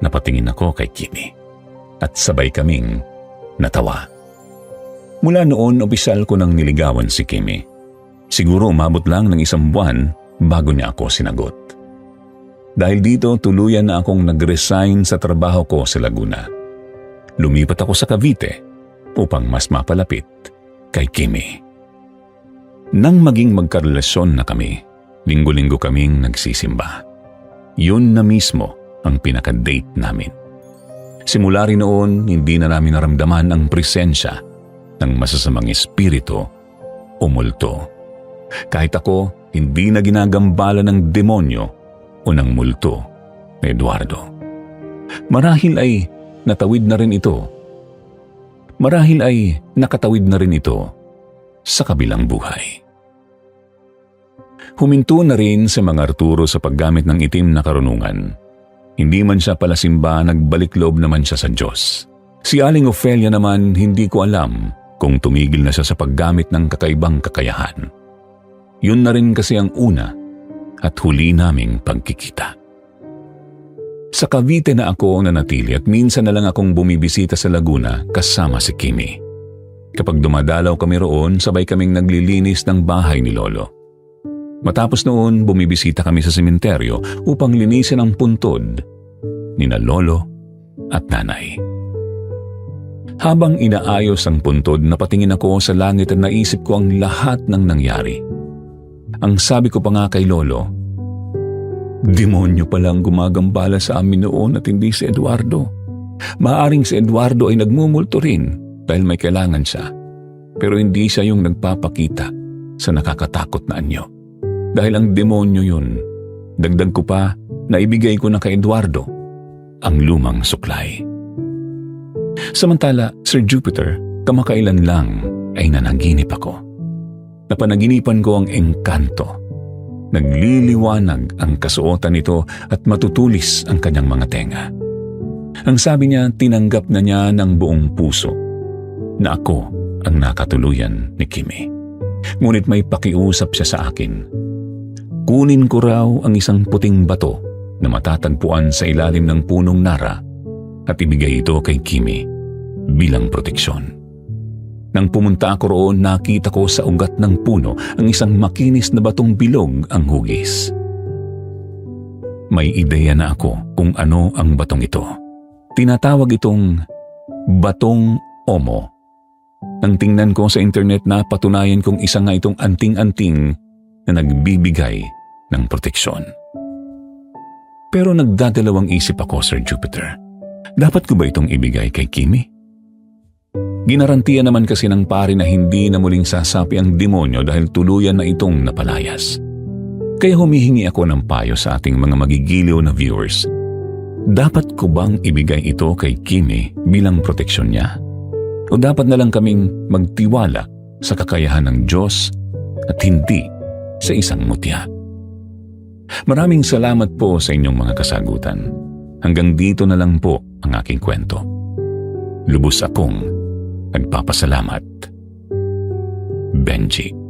Napatingin ako kay Kimi at sabay kaming natawa. Mula noon, opisyal ko nang niligawan si Kimi. Siguro umabot lang ng 1 buwan bago niya ako sinagot. Dahil dito, tuluyan na akong nag-resign sa trabaho ko sa Laguna. Lumipat ako sa Cavite upang mas mapalapit kay Kimi. Nang maging magkarelasyon na kami, linggo-linggo kaming nagsisimba. Yun na mismo ang pinaka-date namin. Simula rin noon, hindi na namin naramdaman ang presensya ng masasamang espiritu o multo. Kahit ako, hindi na ginagambala ng demonyo o ng multo ni Eduardo. Marahil ay nakatawid na rin ito sa kabilang buhay. Huminto na rin si Mang Arturo sa paggamit ng itim na karunungan. Hindi man siya palasimba, nagbalik loob naman siya sa Diyos. Si Aling Ofelia naman, hindi ko alam kung tumigil na siya sa paggamit ng kakaibang kakayahan. Yun na rin kasi ang una at huli naming pagkikita. Sa Cavite na ako nanatili at minsan na lang akong bumibisita sa Laguna kasama si Kimi. Kapag dumadalaw kami roon, sabay kaming naglilinis ng bahay ni Lolo. Matapos noon, bumibisita kami sa sementeryo upang linisin ang puntod nina Lolo at Nanay. Habang inaayos ang puntod, napatingin ako sa langit at naisip ko ang lahat ng nangyari. Ang sabi ko pa nga kay Lolo, demonyo palang gumagambala sa amin noon at hindi si Eduardo. Maaring si Eduardo ay nagmumulto rin dahil may kailangan siya. Pero hindi siya yung nagpapakita sa nakakatakot na anyo. Dahil ang demonyo yun, dagdag ko pa na ibigay ko na kay Eduardo ang lumang suklay. Samantala, Sir Jupiter, kamakailan lang ay nanaginip ako. Napanaginipan ko ang engkanto. Nagliliwanag ang kasuotan nito at matutulis ang kanyang mga tenga. Ang sabi niya, tinanggap na niya ng buong puso na ako ang nakatuluyan ni Kimi. Ngunit may pakiusap siya sa akin. Kunin ko raw ang isang puting bato na matatagpuan sa ilalim ng punong nara at ibigay ito kay Kimi bilang proteksyon. Nang pumunta ako roon, nakita ko sa ugat ng puno ang isang makinis na batong bilog ang hugis. May ideya na ako kung ano ang batong ito. Tinatawag itong batong Omo. Nang tingnan ko sa internet, na patunayan kong isa nga itong anting-anting na nagbibigay ng proteksyon. Pero nagdadalawang isip ako, Sir Jupiter. Dapat ko ba itong ibigay kay Kimi? Ginarantiya naman kasi ng pari na hindi na muling sasapi ang demonyo dahil tuluyan na itong napalayas. Kaya humihingi ako ng payo sa ating mga magigiliw na viewers. Dapat ko bang ibigay ito kay Kimi bilang proteksyon niya? O dapat na lang kaming magtiwala sa kakayahan ng Diyos at hindi sa isang mutya? Maraming salamat po sa inyong mga kasagutan. Hanggang dito na lang po ang aking kwento. Lubos akong nagpapasalamat. Benji.